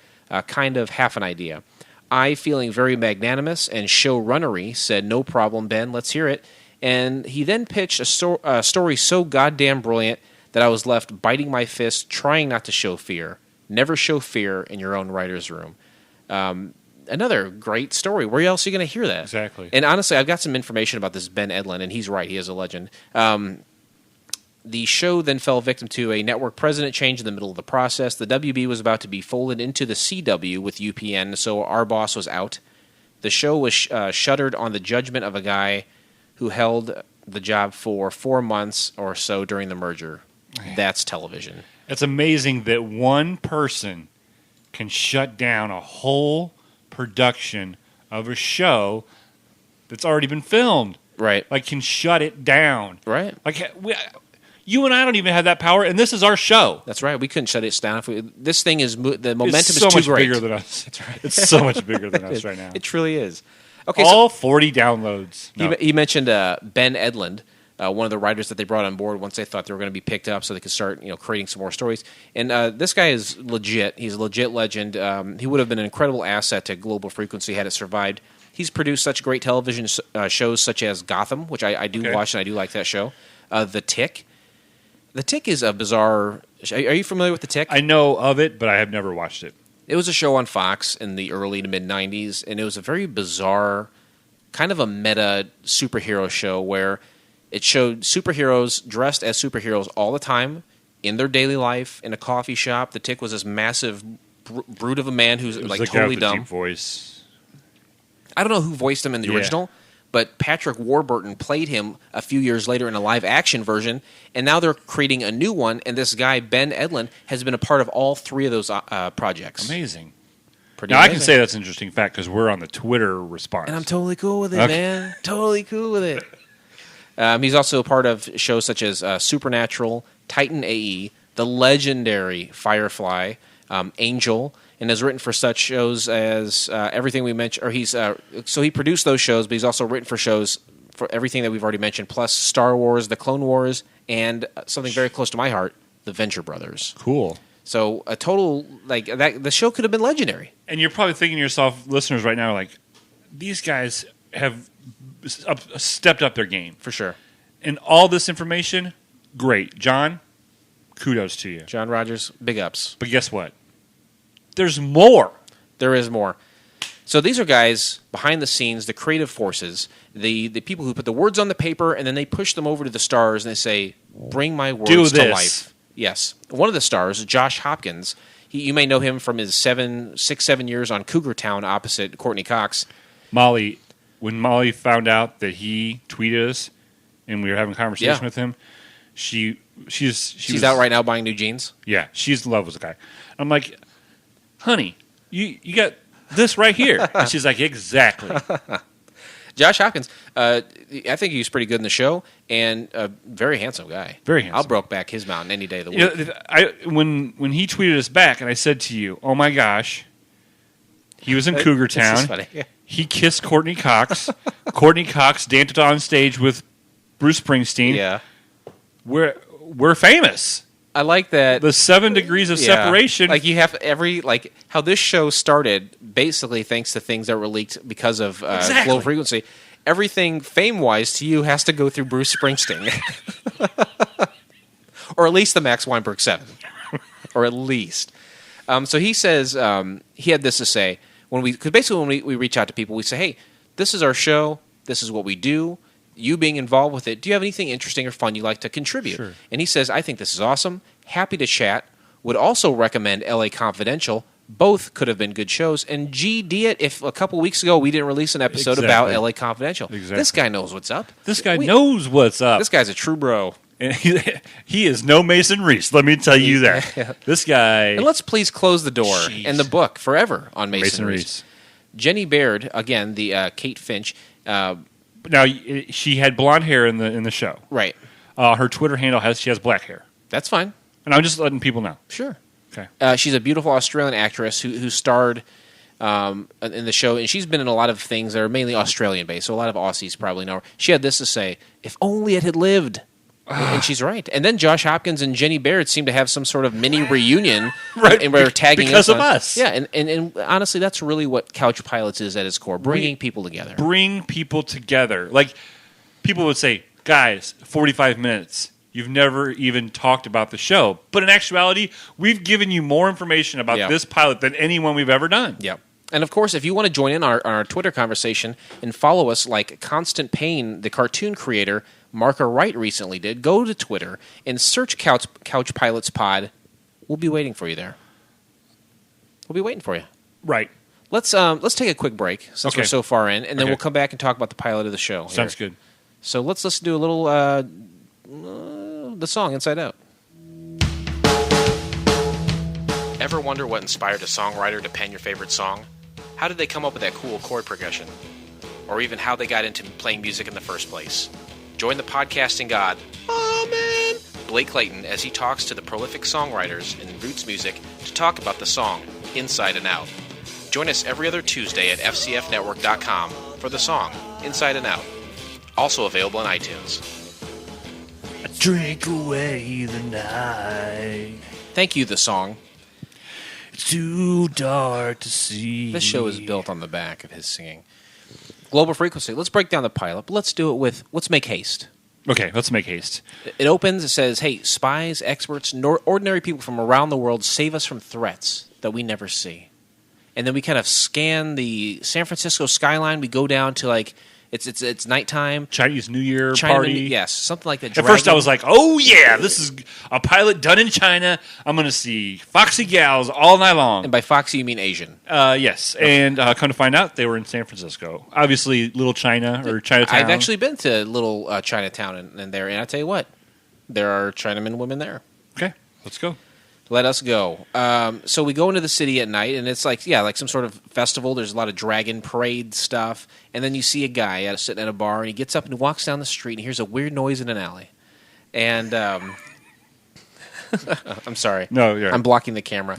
kind of half an idea. I, feeling very magnanimous and showrunnery, said, no problem, Ben, let's hear it. And he then pitched a story so goddamn brilliant that I was left biting my fist, trying not to show fear. Never show fear in your own writer's room. Another great story. Where else are you going to hear that? Exactly. And honestly, I've got some information about this Ben Edlund, and he's right. He is a legend. The show then fell victim to a network president change in the middle of the process. The WB was about to be folded into the CW with UPN, so our boss was out. The show was shuttered on the judgment of a guy who held the job for 4 months or so during the merger. That's television. It's amazing that one person can shut down a whole production of a show that's already been filmed. Right. Like, can shut it down. Right. Like, you and I don't even have that power, and this is our show. That's right. We couldn't shut it down. This thing is the momentum it's is so too much great. bigger than us. That's right. It's so much bigger than us right now. It truly is. Okay. All 40 downloads. No. He mentioned Ben Edlund. One of the writers that they brought on board once they thought they were going to be picked up so they could start creating some more stories. And this guy is legit. He's a legit legend. He would have been an incredible asset to Global Frequency had it survived. He's produced such great television shows such as Gotham, which I do watch and I do like that show. The Tick. The Tick is a bizarre... Are you familiar with The Tick? I know of it, but I have never watched it. It was a show on Fox in the early to mid-'90s, and it was a very bizarre, kind of a meta superhero show where... It showed superheroes dressed as superheroes all the time in their daily life in a coffee shop. The Tick was this massive brute of a man who's like totally dumb. Deep voice. I don't know who voiced him in the original, but Patrick Warburton played him a few years later in a live action version, and now they're creating a new one. And this guy Ben Edlund has been a part of all three of those projects. Amazing. Pretty now amazing. I can say that's an interesting fact because we're on the Twitter response, and I'm totally cool with it, man. Totally cool with it. He's also a part of shows such as Supernatural, Titan AE, the legendary Firefly, Angel, and has written for such shows as everything we mentioned. Or so he produced those shows, but he's also written for shows for everything that we've already mentioned, plus Star Wars, The Clone Wars, and something very close to my heart, The Venture Brothers. Cool. So a total like that. The show could have been legendary. And you're probably thinking to yourself, listeners, right now, like these guys have stepped up their game. For sure. And all this information, great. John, kudos to you. John Rogers, big ups. But guess what? There's more. There is more. So these are guys behind the scenes, the creative forces, the people who put the words on the paper and then they push them over to the stars and they say, bring my words to life. Yes. One of the stars, Josh Hopkins, you may know him from his 7 years on Cougar Town opposite Courtney Cox. Molly... When Molly found out that he tweeted us and we were having a conversation with him, she's out right now buying new jeans. Yeah, she's in love with the guy. I'm like, honey, you got this right here. And she's like, exactly. Josh Hopkins, I think he was pretty good in the show and a very handsome guy. Very handsome. I'll broke back his mountain any day of the week. When he tweeted us back and I said to you, oh my gosh, he was in Cougar Town. This is funny. He kissed Courtney Cox. Courtney Cox danced on stage with Bruce Springsteen. Yeah. We're famous. I like that. The 7 degrees of separation. Like you have how this show started basically thanks to things that were leaked because of Global Frequency. Everything fame-wise to you has to go through Bruce Springsteen. Or at least the Max Weinberg 7. Or at least. So he says, he had this to say, because basically when we reach out to people, we say, hey, this is our show, this is what we do, you being involved with it, do you have anything interesting or fun you'd like to contribute? Sure. And he says, I think this is awesome. Happy to chat. Would also recommend LA Confidential. Both could have been good shows. And GD it if a couple weeks ago we didn't release an episode about LA Confidential. Exactly. This guy knows what's up. This guy knows what's up. This guy's a true bro. And he is no Mason Reese, let me tell you that. This guy... And let's please close the door Jeez. and the book forever on Mason Mason Reese. Reese. Jenny Baird, again, the Kate Finch. Now, she had blonde hair in the show. Right. Her Twitter handle she has black hair. That's fine. And I'm just letting people know. Sure. Okay. She's a beautiful Australian actress who starred in the show, and she's been in a lot of things that are mainly Australian-based, so a lot of Aussies probably know her. She had this to say, if only it had lived. And she's right. And then Josh Hopkins and Jenny Baird seem to have some sort of mini reunion. Right. And we're tagging because us of on. us. Yeah, and honestly, that's really what Couch Pilots is at its core, bringing people together. Bring people together. Like, people would say, guys, 45 minutes. You've never even talked about the show. But in actuality, we've given you more information about this pilot than anyone we've ever done. Yep. And of course, if you want to join in on our Twitter conversation and follow us like Constant Pain, the cartoon creator, Marker Wright recently did, go to Twitter and search Couch Pilots Pod. We'll be waiting for you there. We'll be waiting for you. Right. Let's take a quick break since we're so far in, and then we'll come back and talk about the pilot of the show. Sounds good. So let's listen to a little the song Inside Out. Ever wonder what inspired a songwriter to pen your favorite song? How did they come up with that cool chord progression? Or even how they got into playing music in the first place? Join the podcasting god, Amen, Blake Clayton, as he talks to the prolific songwriters in roots music to talk about the song Inside and Out. Join us every other Tuesday at fcfnetwork.com for the song Inside and Out. Also available on iTunes. I drink away the night. Thank you, the song. It's too dark to see. This show is built on the back of his singing. Global Frequency. Let's break down the pilot, but let's do it with, let's make haste. Okay, let's make haste. It opens, it says, hey, spies, experts, ordinary people from around the world save us from threats that we never see. And then we kind of scan the San Francisco skyline. We go down to like, it's nighttime. Chinese New Year party. Yes, something like that. At first I was like, oh yeah, this is a pilot done in China. I'm going to see foxy gals all night long. And by foxy, you mean Asian. Yes. Okay. And come to find out, they were in San Francisco. Obviously, Little China or Chinatown. I've actually been to Little Chinatown and there, and I tell you what, there are Chinamen and women there. Okay, let's go. Let us go. So we go into the city at night, and it's like some sort of festival. There's a lot of dragon parade stuff, and then you see a guy sitting at a bar, and he gets up and walks down the street, and he hears a weird noise in an alley. And I'm sorry. No, you're right. I'm blocking the camera.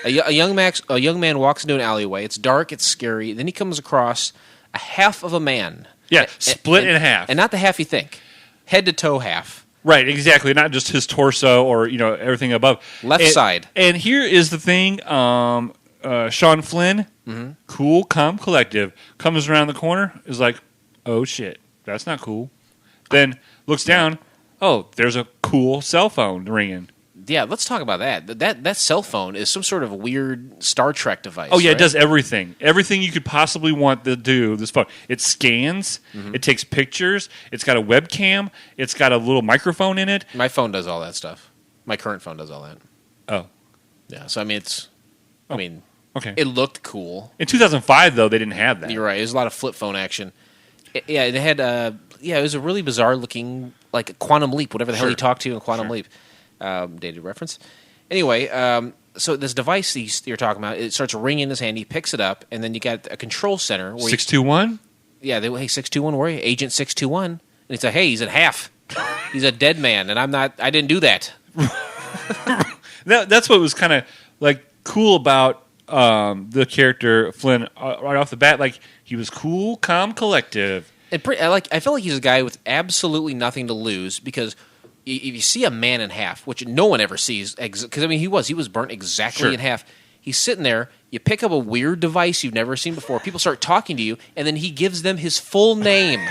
A young man walks into an alleyway. It's dark. It's scary. Then he comes across a half of a man. Yeah, split in half, and not the half you think, head to toe half. Right, exactly. Not just his torso or everything above. Left side. And here is the thing: Sean Flynn, cool, calm, collective, comes around the corner, is like, "Oh shit, that's not cool." Then looks down. Oh, there's a cool cell phone ringing. Yeah, let's talk about that. That cell phone is some sort of weird Star Trek device. Oh yeah, right? It does everything. Everything you could possibly want to do. This phone. It scans. It takes pictures. It's got a webcam. It's got a little microphone in it. My phone does all that stuff. My current phone does all that. Oh, yeah. So I mean, okay. It looked cool. In 2005, though, they didn't have that. You're right. There's a lot of flip phone action. It had it was a really bizarre looking, like Quantum Leap, whatever the hell he talked to in Quantum Leap. Dated reference. Anyway, so this device you're talking about, it starts ringing in his hand. He picks it up, and then you got a control center. 621? Yeah, hey, 621, where are you? Agent 621. And he's like, hey, he's at half. He's a dead man, and I didn't do that. That's what was kind of like cool about the character Flynn right off the bat. Like, he was cool, calm, collective. I feel like he's a guy with absolutely nothing to lose, because if you see a man in half, which no one ever sees, because he was burnt exactly in half. He's sitting there. You pick up a weird device you've never seen before. People start talking to you, and then he gives them his full name.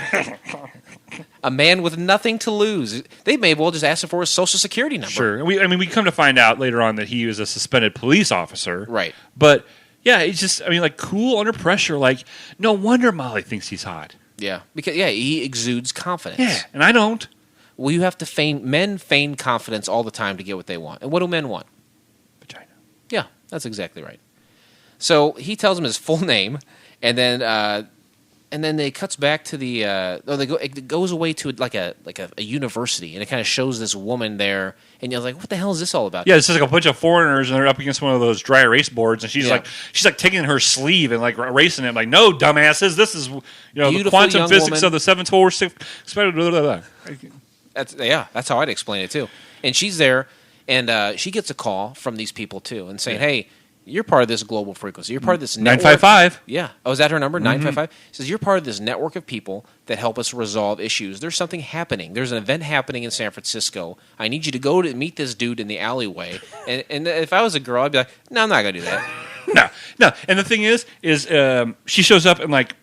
A man with nothing to lose. They may well just ask him for his social security number. Sure. We come to find out later on that he was a suspended police officer. Right. But yeah, it's just cool under pressure. Like, no wonder Molly thinks he's hot. Yeah, because he exudes confidence. Yeah, and I don't. Well, you have to men feign confidence all the time to get what they want. And what do men want? Vagina. Yeah, that's exactly right. So he tells him his full name, and then it cuts back to the. It goes away to like a university, and it kind of shows this woman there, and you're like, what the hell is this all about? Yeah, it's just like a bunch of foreigners, and they're up against one of those dry erase boards, and she's like taking her sleeve and like erasing it. I'm like, no, dumbasses, this is the Beautiful quantum young physics woman. of the 746. That's how I'd explain it too. And she's there, and she gets a call from these people too, and saying, hey. You're part of this global frequency. You're part of this network. 955. Yeah. Oh, is that her number? 955? Says, you're part of this network of people that help us resolve issues. There's something happening. There's an event happening in San Francisco. I need you to go to meet this dude in the alleyway. And if I was a girl, I'd be like, no, I'm not going to do that. No. And the thing is she shows up in like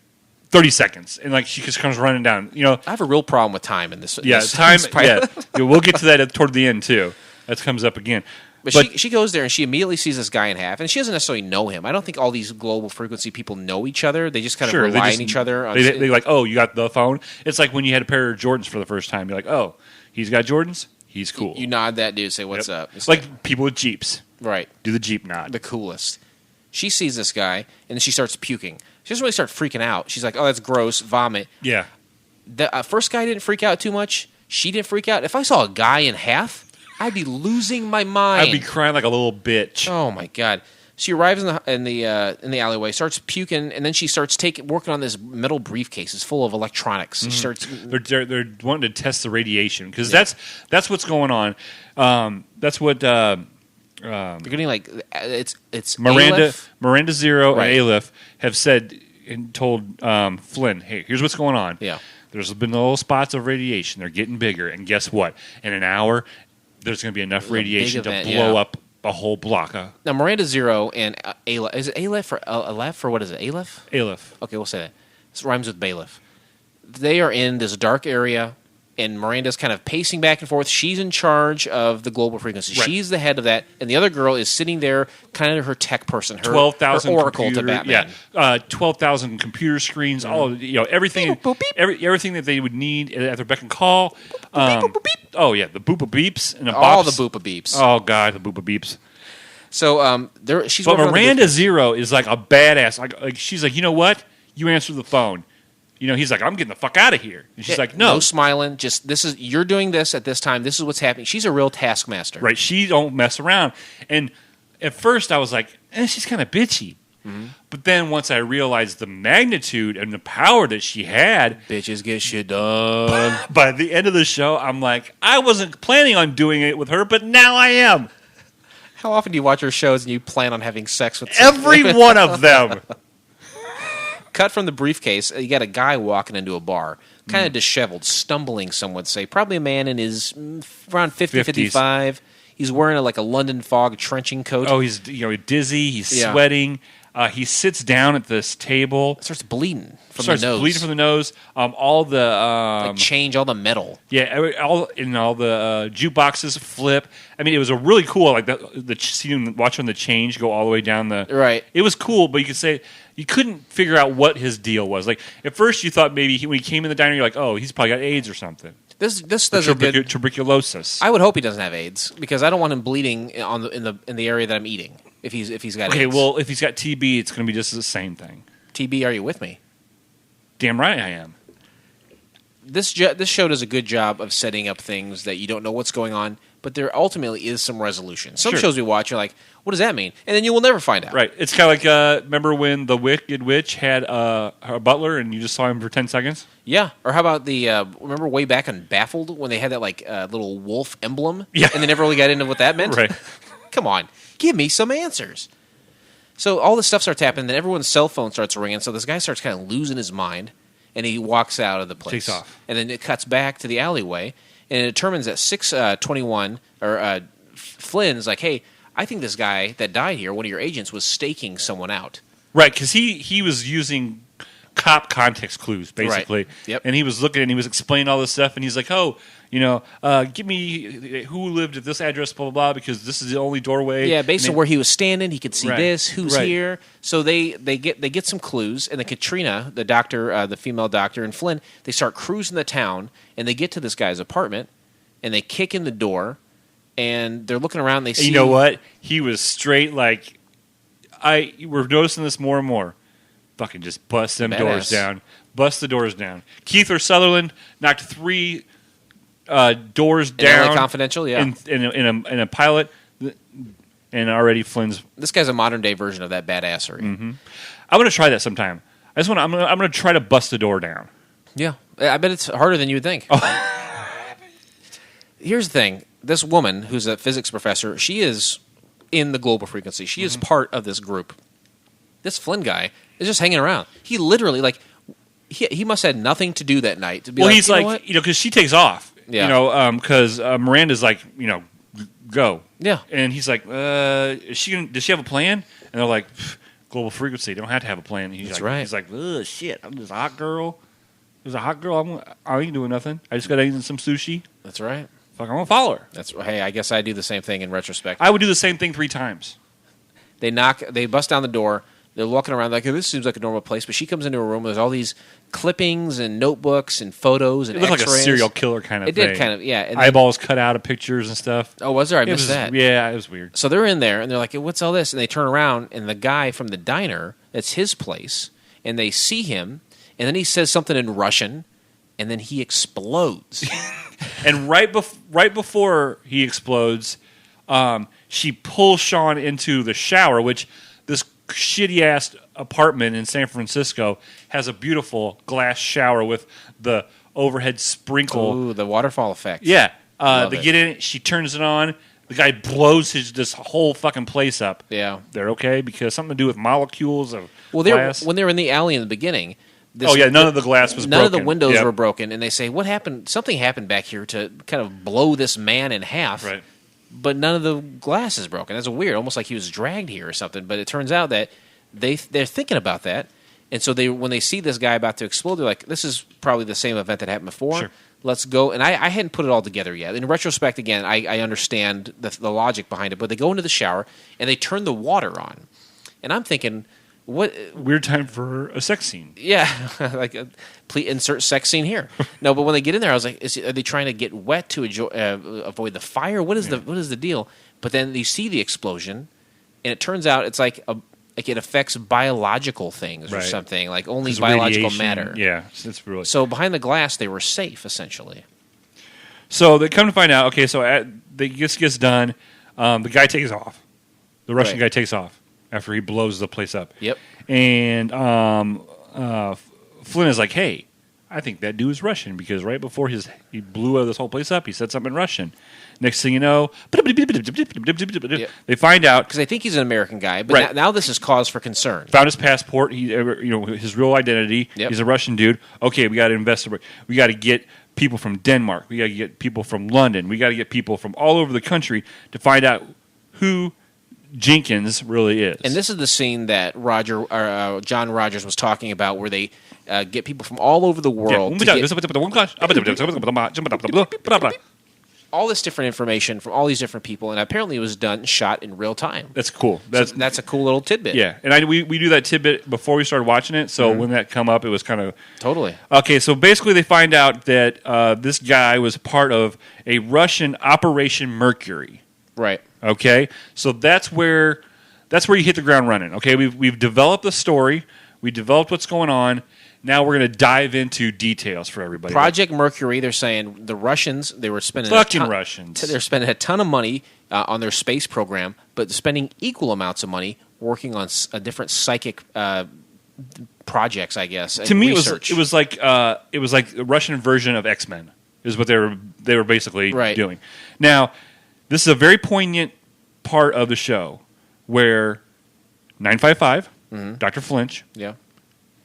30 seconds, and like she just comes running down. I have a real problem with time in this. Time. This pilot. Yeah, we'll get to that toward the end too. That comes up again. But she goes there and she immediately sees this guy in half, and she doesn't necessarily know him. I don't think all these global frequency people know each other. They just kind of rely on each other. They like, oh, you got the phone? It's like when you had a pair of Jordans for the first time. You're like, oh, he's got Jordans? He's cool. You nod that dude, say, what's up? It's like people with Jeeps. Right. Do the Jeep nod. The coolest. She sees this guy, and then she starts puking. She doesn't really start freaking out. She's like, oh, that's gross, vomit. Yeah. The first guy didn't freak out too much. She didn't freak out. If I saw a guy in half, I'd be losing my mind. I'd be crying like a little bitch. Oh my god! She arrives in the alleyway, starts puking, and then she starts working on this metal briefcase. It's full of electronics. She starts. They're wanting to test the radiation because that's what's going on. That's what they're getting like it's Miranda Aleph. Zero Right. and Aleph have said and told Flynn, hey, here's what's going on. Yeah. There's been little spots of radiation. They're getting bigger, and guess what? In an hour, there's going to be enough radiation event, to blow up a whole block. Now Miranda Zero and Aleph. Is it Aleph or Aleph or what is it? Aleph? Aleph. Okay, we'll say that. This rhymes with bailiff. They are in this dark area, and Miranda's kind of pacing back and forth. She's in charge of the global frequency. Right. She's the head of that, and the other girl is sitting there, kind of her tech person, her 12,000 oracle to Batman. Yeah, 12,000 computer screens. All everything, Beep, boop, beep. everything that they would need at their beck and call. Boop, boop, beep. Oh yeah, the boopa beeps and the All bops. the boopa beeps. Oh god, the boopa beeps. So she's. But working on the Miranda boopa- Zero is like a badass. Like she's like, you know what? You answer the phone. He's like, I'm getting the fuck out of here. And she's like, no. No smiling. Just you're doing this at this time. This is what's happening. She's a real taskmaster. Right. She don't mess around. And at first I was like, she's kind of bitchy. Mm-hmm. But then once I realized the magnitude and the power that she had, Bitches get shit done. by the end of the show, I'm like, I wasn't planning on doing it with her, but now I am. How often do you watch her shows and you plan on having sex with Every one of them. Cut from the briefcase, you got a guy walking into a bar, kind of disheveled, stumbling, some would say. Probably a man in his around 50, 50s. 55. He's wearing a London fog trenching coat. Oh, he's dizzy. He's sweating. He sits down at this table. Starts bleeding from Starts the nose. bleeding from the nose. All the change all the metal. all the jukeboxes flip. I mean, it was a really cool the scene watching the change go all the way down the Right. It was cool, but you could say you couldn't figure out what his deal was. Like at first, you thought maybe when he came in the diner, you're like, oh, he's probably got AIDS or something. This does a good. Tuberculosis. I would hope he doesn't have AIDS because I don't want him bleeding in the area that I'm eating. If he's got Okay, AIDS. well, if he's got TB, it's going to be just the same thing. TB, are you with me? Damn right I am. This show does a good job of setting up things that you don't know what's going on, but there ultimately is some resolution. Some Sure. shows we watch, you're like, what does that mean? And then you will never find out. Right. It's kind of like, remember when the Wicked Witch had her butler and you just saw him for 10 seconds? Yeah. Or how about remember way back on Baffled when they had that little wolf emblem? Yeah. And they never really got into what that meant? Right. Come on. Give me some answers. So all this stuff starts happening, then everyone's cell phone starts ringing, so this guy starts kind of losing his mind, and he walks out of the place. Takes off. And then it cuts back to the alleyway, and it determines that 621, Flynn's like, hey, I think this guy that died here, one of your agents, was staking someone out. Right, because he was using cop context clues, basically. Right. Yep. And he was looking and he was explaining all this stuff, and he's like, "Oh, give me who lived at this address, blah blah blah, because this is the only doorway." Yeah, based And on where he was standing, he could see Right. this, who's Right. here. So they get some clues, and then Katrina, the doctor, the female doctor, and Flynn, they start cruising the town, and they get to this guy's apartment, and they kick in the door, and they're looking around. And they see, you know what? He was straight like, we're noticing this more and more. Fucking just bust them doors Badass. down. Bust the doors down. Keith or Sutherland knocked 3 doors in down. LA Confidential, yeah. In a pilot, and already Flynn's. This guy's a modern day version of that badassery. I'm going to try that sometime. I'm going to try to bust the door down. Yeah, I bet it's harder than you would think. Here's the thing: this woman, who's a physics professor, she is in the global frequency. She is part of this group. This Flynn guy is just hanging around. He literally, he must have had nothing to do that night. To be Well, he's you know what? because she takes off. Yeah. Because Miranda's like, go. Yeah. And he's like, does she have a plan? And they're like, global frequency. They don't have to have a plan. He's That's like, right. He's like, ugh, shit. I'm just a hot girl. There's a hot girl. I ain't doing nothing. I just got to eat some sushi. That's right. Fuck, I'm going to follow her. Hey, I guess I do the same thing in retrospect. I would do the same thing 3 times. They bust down the door. They're walking around like, oh, this seems like a normal place. But she comes into a room. There's all these clippings and notebooks and photos and It looked like a X-rays. serial killer kind of It thing. did kind of, yeah. And Eyeballs cut out of pictures and stuff. oh, was there? I It missed was, that. Yeah, it was weird. So they're in there, and they're like, what's all this? And they turn around, and the guy from the diner, that's his place, and they see him, and then he says something in Russian, and then he explodes. And right before he explodes, she pulls Sean into the shower, which this shitty-ass apartment in San Francisco has a beautiful glass shower with the overhead sprinkle. Ooh, the waterfall effect. Yeah. Love They it. get in it. She turns it on. The guy blows this whole fucking place up. Yeah. They're okay because something to do with molecules of Well, glass. when they were in the alley in the beginning. None of the glass was None broken. of the windows Yep. were broken, and they say, what happened? Something happened back here to kind of blow this man in half. Right. But none of the glass is broken. That's weird, almost like he was dragged here or something. But it turns out that they're thinking about that, and so when they see this guy about to explode, they're like, "This is probably the same event that happened before. Sure. Let's go." And I hadn't put it all together yet. In retrospect, again, I understand the logic behind it. But they go into the shower and they turn the water on, and I'm thinking, what? Weird time for a sex scene. Yeah, like please insert sex scene here. No, but when they get in there, I was like, are they trying to get wet to avoid the fire? What is the deal? But then you see the explosion, and it turns out it's like it affects biological things or Right. something, like only 'Cause biological radiation, matter. Yeah, it's really. So behind the glass, they were safe essentially. So they come to find out. Okay, so this gets done. The guy takes off. The Russian Right. guy takes off after he blows the place up. Yep. And Flynn is like, "Hey, I think that dude is Russian because right before he blew this whole place up, he said something in Russian." Next thing you know, they find out. Because they think he's an American guy, but Right. now this is cause for concern. Found his passport. His real identity. Yep. He's a Russian dude. Okay, we got to investigate. We got to get people from Denmark. We got to get people from London. We got to get people from all over the country to find out who Jenkins really is. And this is the scene that John Rogers was talking about, where they get people from all over the world to get all this different information from all these different people, and apparently it was shot in real time. That's cool. That's a cool little tidbit. Yeah, and we do that tidbit before we started watching it, so when that come up, it was kind of... Totally. Okay, so basically they find out that this guy was part of a Russian Operation Mercury. Right. Okay, so that's where you hit the ground running. Okay, we've developed the story, we developed what's going on. Now we're going to dive into details for everybody. Project Mercury. They're saying the Russians. They were spending Russians. They're spending a ton of money on their space program, but spending equal amounts of money working on different psychic projects. I guess. To me, it was like a Russian version of X-Men. Is what they were basically doing. Now, this is a very poignant part of the show where 955, Dr. Flinch, yeah.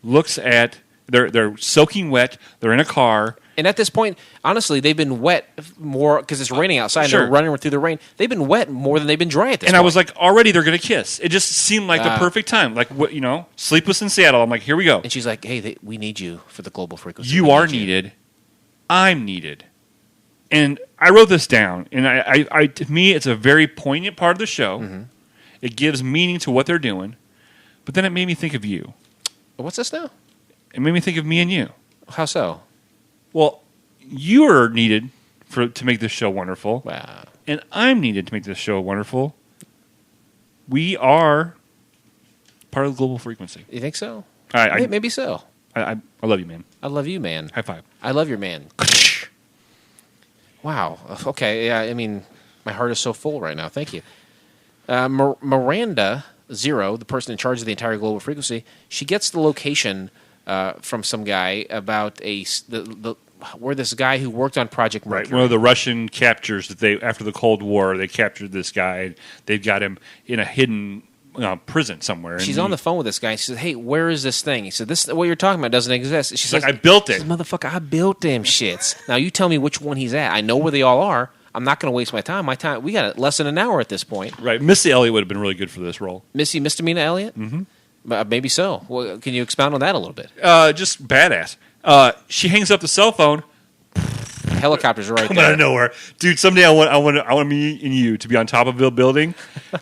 looks at they're soaking wet. They're in a car, And at this point, honestly, they've been wet more because it's raining outside. And Sure. they're running through the rain. They've been wet more than they've been dry at this And point. I was like, already they're going to kiss. It just seemed like the perfect time. Like, what, Sleepless in Seattle. I'm like, here we go. and she's like, hey, we need you for the global frequency. You We are need you." needed. I'm needed. And I wrote this down. And I to me, it's a very poignant part of the show. Mm-hmm. It gives meaning to what they're doing. But then it made me think of you. What's this now? It made me think of me and you. How so? Well, you are needed to make this show wonderful. Wow. And I'm needed to make this show wonderful. We are part of the global frequency. You think so? I Maybe so. love you, man. I love you, man. High five. I love your man. Wow. Okay. Yeah. I mean, my heart is so full right now. Thank you. Miranda Zero, the person in charge of the entire global frequency, she gets the location from some guy about where this guy who worked on Project Right. Mercury. One of the Russian captures that after the Cold War, they captured this guy. And they've got him in a hidden prison somewhere. She's on the phone with this guy. She says, "Hey, where is this thing?" He said, "This what you're talking about doesn't exist." She's like, "I built she it." says, "Motherfucker, I built them shits. Now you tell me which one he's at. I know where they all are. I'm not going to waste my time. We got less than an hour at this point." Right. Missy Elliott would have been really good for this role. Missy Misdemeanor Elliott? Mm-hmm. Maybe so. Well, can you expound on that a little bit? Just badass. She hangs up the cell phone. Helicopters are right Come there. out of nowhere, dude. Someday I want me and you to be on top of a building.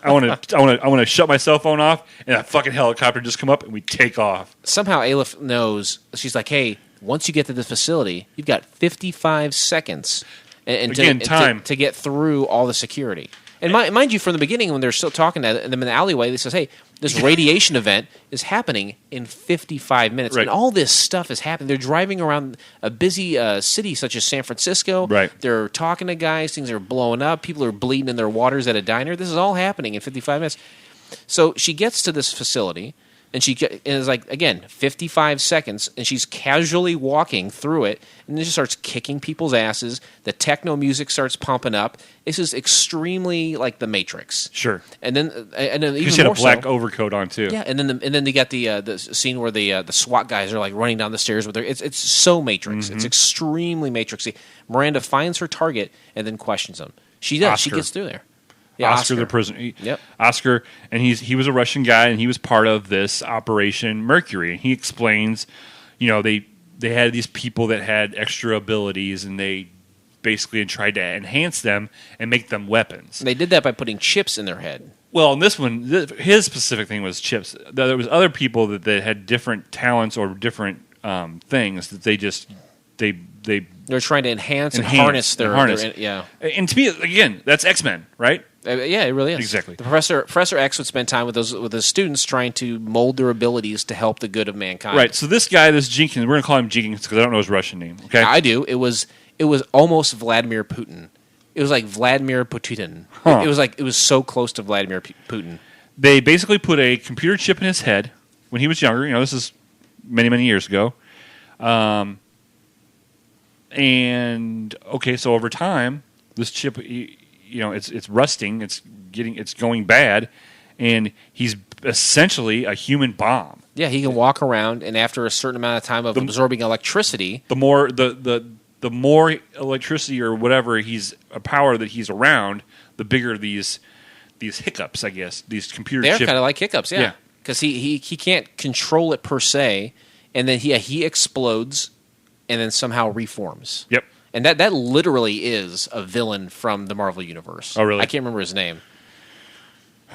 I want to shut my cell phone off, and that fucking helicopter just come up and we take off. Somehow Aleph knows. She's like, "Hey, once you get to the facility, you've got 55 seconds time to get through all the security." And mind you, from the beginning, when they're still talking to them in the alleyway, they says, "Hey, this radiation event is happening in 55 minutes." Right. And all this stuff is happening. They're driving around a busy city such as San Francisco. Right. They're talking to guys. Things are blowing up. People are bleeding in their waters at a diner. This is all happening in 55 minutes. So she gets to this facility, and and it's like, again, 55 seconds, and she's casually walking through it, and then she starts kicking people's asses. The techno music starts pumping up. This is extremely like The Matrix. Sure. And then even She had a more black so, overcoat on too. yeah, and then they got the scene where the SWAT guys are like running down the stairs with her. It's so Matrix. Mm-hmm. It's extremely Matrixy. Miranda finds her target and then questions him. She does. She Oscar. gets through there. Yeah, Oscar the prisoner. Yep. Oscar, and he was a Russian guy, and he was part of this Operation Mercury. And he explains, they had these people that had extra abilities, and they basically tried to enhance them and make them weapons. They did that by putting chips in their head. Well, in this one, his specific thing was chips. There was other people that had different talents or different things that They're trying to enhance and harness their yeah. And to me, again, that's X-Men, right? Yeah, it really is. Exactly. The Professor X would spend time with his students trying to mold their abilities to help the good of mankind. Right. So this guy, this Jenkins, we're going to call him Jenkins because I don't know his Russian name. Okay. I do. It was almost Vladimir Putin. It was like Vladimir Putin. Huh. It was so close to Vladimir Putin. They basically put a computer chip in his head when he was younger. This is many, many years ago. And okay, so over time, this chip, it's rusting, it's going bad, and he's essentially a human bomb. Yeah, he can walk around, and after a certain amount of time of absorbing electricity, the more electricity or whatever power that he's around, the bigger these hiccups, I guess. These computer they're chip. kind of like hiccups, yeah. Because he can't control it per se, and then he explodes, and then somehow reforms. Yep. And that literally is a villain from the Marvel Universe. Oh, really? I can't remember his name.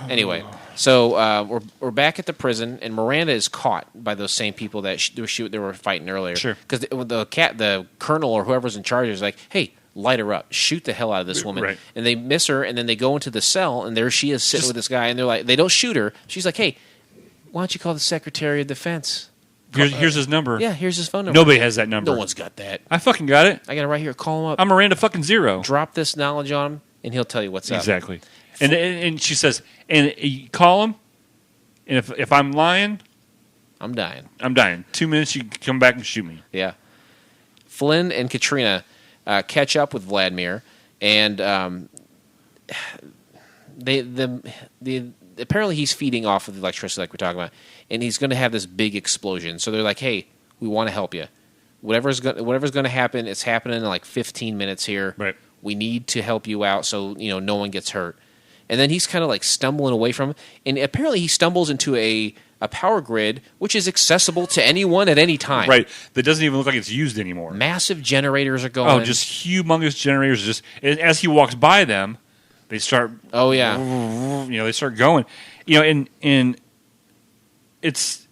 Anyway, so we're back at the prison, and Miranda is caught by those same people that they were fighting earlier. Sure. Because the colonel or whoever's in charge is like, "Hey, light her up, shoot the hell out of this woman." Right. And they miss her, and then they go into the cell, and there she is sitting with this guy, and they're like, they don't shoot her. She's like, "Hey, why don't you call the Secretary of Defense?" Here's his number. Yeah, here's his phone number. Nobody has that number. No one's got that. I fucking got it. I got it right here. Call him up. I'm Miranda fucking Zero. Drop this knowledge on him, and he'll tell you what's up. Exactly. And she says, and you call him, and if I'm lying, I'm dying. I'm dying. 2 minutes, you can come back and shoot me. Yeah. Flynn and Katrina catch up with Vladimir, and apparently he's feeding off of the electricity like we're talking about, and he's going to have this big explosion. So they're like, "Hey, we want to help you. whatever's going to happen, it's happening in like 15 minutes here. Right. We need to help you out so no one gets hurt. And then he's kind of like stumbling away from him, and apparently he stumbles into a power grid which is accessible to anyone at any time. Right. That doesn't even look like it's used anymore. Massive generators are going. Oh, just humongous generators. Just as he walks by them, they start. Oh yeah. They start going. And it's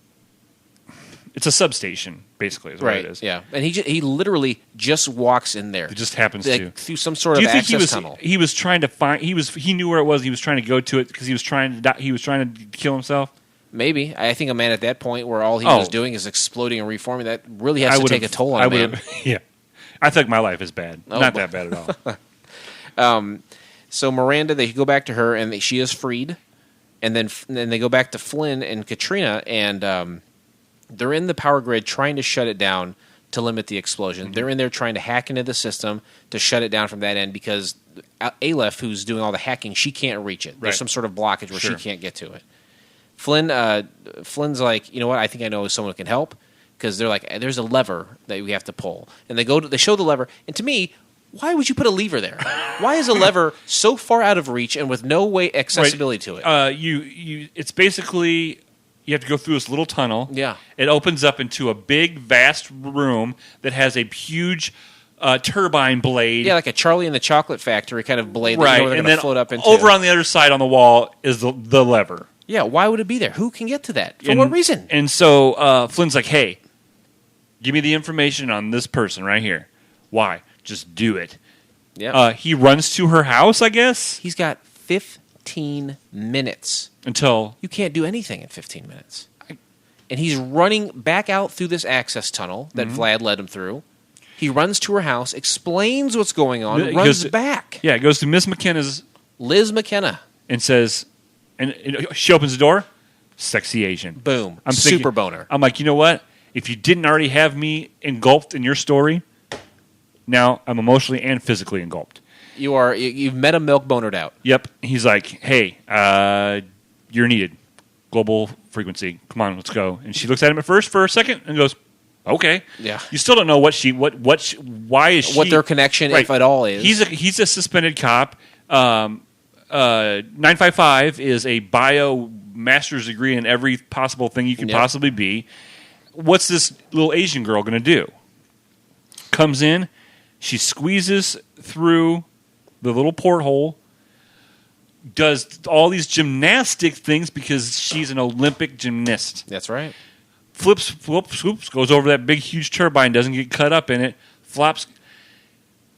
a substation basically. Is what Right. it is. Yeah. And he literally just walks in there. It just happens like, to through some sort Do of you think access tunnel. he was trying to find? He knew where it was. He was trying to go to it because he was trying to kill himself. Maybe. I think a man at that point where all he was doing is exploding and reforming, that really has to take a toll on a man. Yeah. I think my life is bad. Not that bad at all. So Miranda, they go back to her, and she is freed. And then they go back to Flynn and Katrina, and they're in the power grid trying to shut it down to limit the explosion. Mm-hmm. They're in there trying to hack into the system to shut it down from that end because Aleph, who's doing all the hacking, she can't reach it. There's some sort of blockage where she can't get to it. Flynn's like, you know what? I think I know someone who can help, because they're like, there's a lever that we have to pull, and they show the lever. And to me, why would you put a lever there? Why is a lever so far out of reach and with no way accessibility to it? It's basically you have to go through this little tunnel. Yeah, it opens up into a big, vast room that has a huge turbine blade. Yeah, like a Charlie and the Chocolate Factory kind of blade. That they're going to float up into. Over on the other side on the wall is the lever. Yeah, why would it be there? Who can get to that? For what reason? And so Flynn's like, hey, give me the information on this person right here. Why? Just do it. Yeah. He runs to her house, I guess. He's got 15 minutes. Until... You can't do anything in 15 minutes. And he's running back out through this access tunnel that Vlad led him through. He runs to her house, explains what's going on, runs back. Yeah, goes to Miss McKenna's... Liz McKenna. And says... And she opens the door. Sexy Asian. Boom. I'm super thinking, boner. I'm like, you know what? If you didn't already have me engulfed in your story, now I'm emotionally and physically engulfed. You've met a milk bonered out. Yep. He's like, hey, you're needed. Global frequency. Come on, let's go. And she looks at him at first for a second and goes, okay. Yeah. You still don't know why is she... What their connection, if at all, is. He's a suspended cop. 955 is a bio master's degree in every possible thing you can possibly be. What's this little Asian girl going to do? Comes in, she squeezes through the little porthole, does all these gymnastic things because she's an Olympic gymnast. That's right. Flips, swoops, goes over that big, huge turbine, doesn't get cut up in it, flops,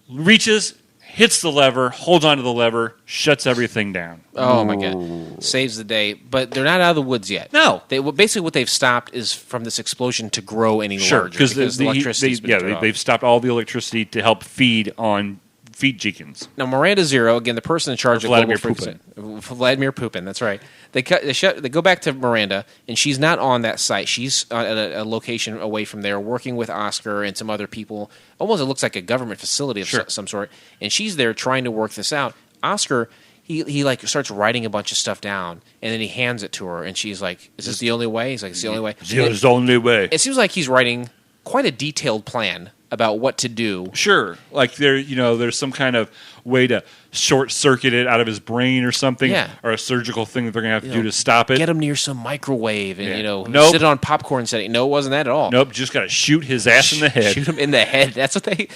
reaches, hits the lever, holds onto the lever, shuts everything down. Oh, my God. Saves the day. But they're not out of the woods yet. No. Basically, what they've stopped is from this explosion to grow any larger. Because the electricity's been turned off. they've stopped all the electricity to help feed Jeekins. Now, Miranda Zero, again, the person in charge of Vladimir global frequency. Vladimir Pupin, that's right. They go back to Miranda, and she's not on that site. She's at a location away from there, working with Oscar and some other people. Almost it looks like a government facility of some sort. And she's there trying to work this out. Oscar, he like starts writing a bunch of stuff down, and then he hands it to her, and she's like, "Is this the only way?" He's like, "It's the only way." It's the only way. It seems like he's writing quite a detailed plan about what to do. Sure, like there's some kind of way to short circuit it out of his brain or something, or a surgical thing that they're gonna have to do to stop it. Get him near some microwave and nope. sit it on popcorn setting. No, it wasn't that at all. Nope, just gotta shoot his ass in the head. Shoot him in the head. That's what they.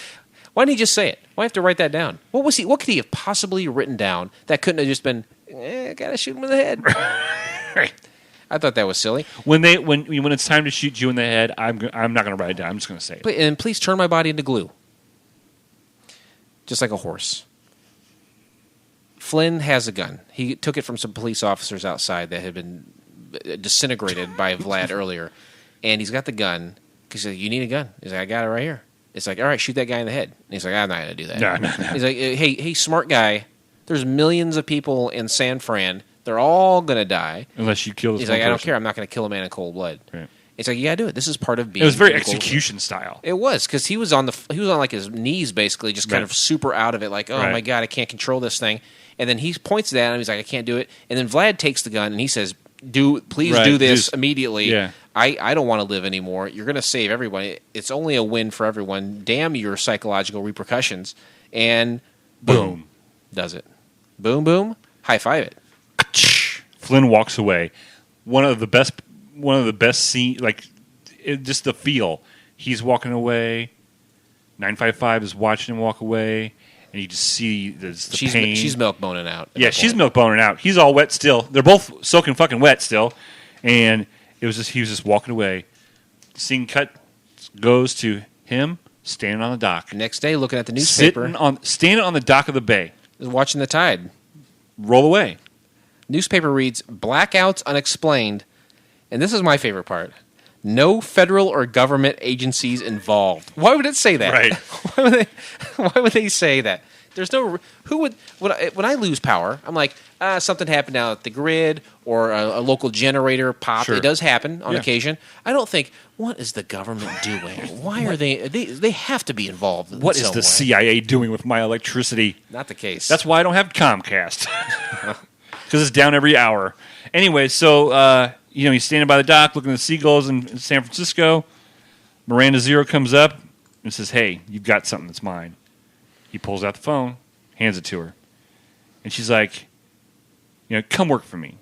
Why didn't he just say it? Why have to write that down? What could he have possibly written down that couldn't have just been? Gotta shoot him in the head. I thought that was silly. When it's time to shoot you in the head, I'm not going to write it down. I'm just going to say it. And please turn my body into glue, just like a horse. Flynn has a gun. He took it from some police officers outside that had been disintegrated by Vlad earlier, and he's got the gun. He's like, "You need a gun?" He's like, "I got it right here." It's like, "All right, shoot that guy in the head." And he's like, "I'm not going to do that." No. He's like, "Hey, smart guy. There's millions of people in San Fran. They're all going to die. Unless you kill this He's one like, I don't person. care. I'm not going to kill a man in cold blood. Right. It's like, you got to do it. This is part of being. It was very in cold execution blood. style. It was, because he was on like his knees, basically, just kind of super out of it, like, oh my God, I can't control this thing. And then he points at him. He's like, I can't do it. And then Vlad takes the gun and he says, please do this immediately. Yeah. I don't want to live anymore. You're going to save everyone. It's only a win for everyone. Damn your psychological repercussions. And boom. Does it. Boom, boom. High five it. Flynn walks away. One of the best scenes, like just the feel. He's walking away. 955 is watching him walk away, and you just see the pain. She's milk boning out. Yeah, she's milk boning out. He's all wet still. They're both soaking fucking wet still, and he was just walking away. Scene cut goes to him standing on the dock. Next day, looking at the newspaper, standing on the dock of the bay, watching the tide roll away. Newspaper reads, "Blackouts unexplained," and this is my favorite part. No federal or government agencies involved. Why would it say that? Right. Why would they say that? There's no who would when I lose power. I'm like something happened out at the grid or a local generator popped. Sure. It does happen on occasion. I don't think what is the government doing? Why are they have to be involved? What is the CIA doing with my electricity? Not the case. That's why I don't have Comcast because it's down every hour. Anyway, so. He's standing by the dock looking at the seagulls in San Francisco. Miranda Zero comes up and says, "Hey, you've got something that's mine." He pulls out the phone, hands it to her. And she's like, "Come work for me."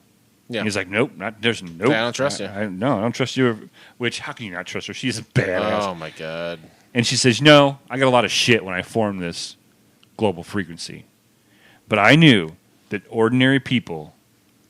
Yeah. And he's like, "Nope, nope. I don't trust you. No, I don't trust you." Which, how can you not trust her? She's a badass. Oh, my God. And she says, "No, I got a lot of shit when I formed this global frequency. But I knew that ordinary people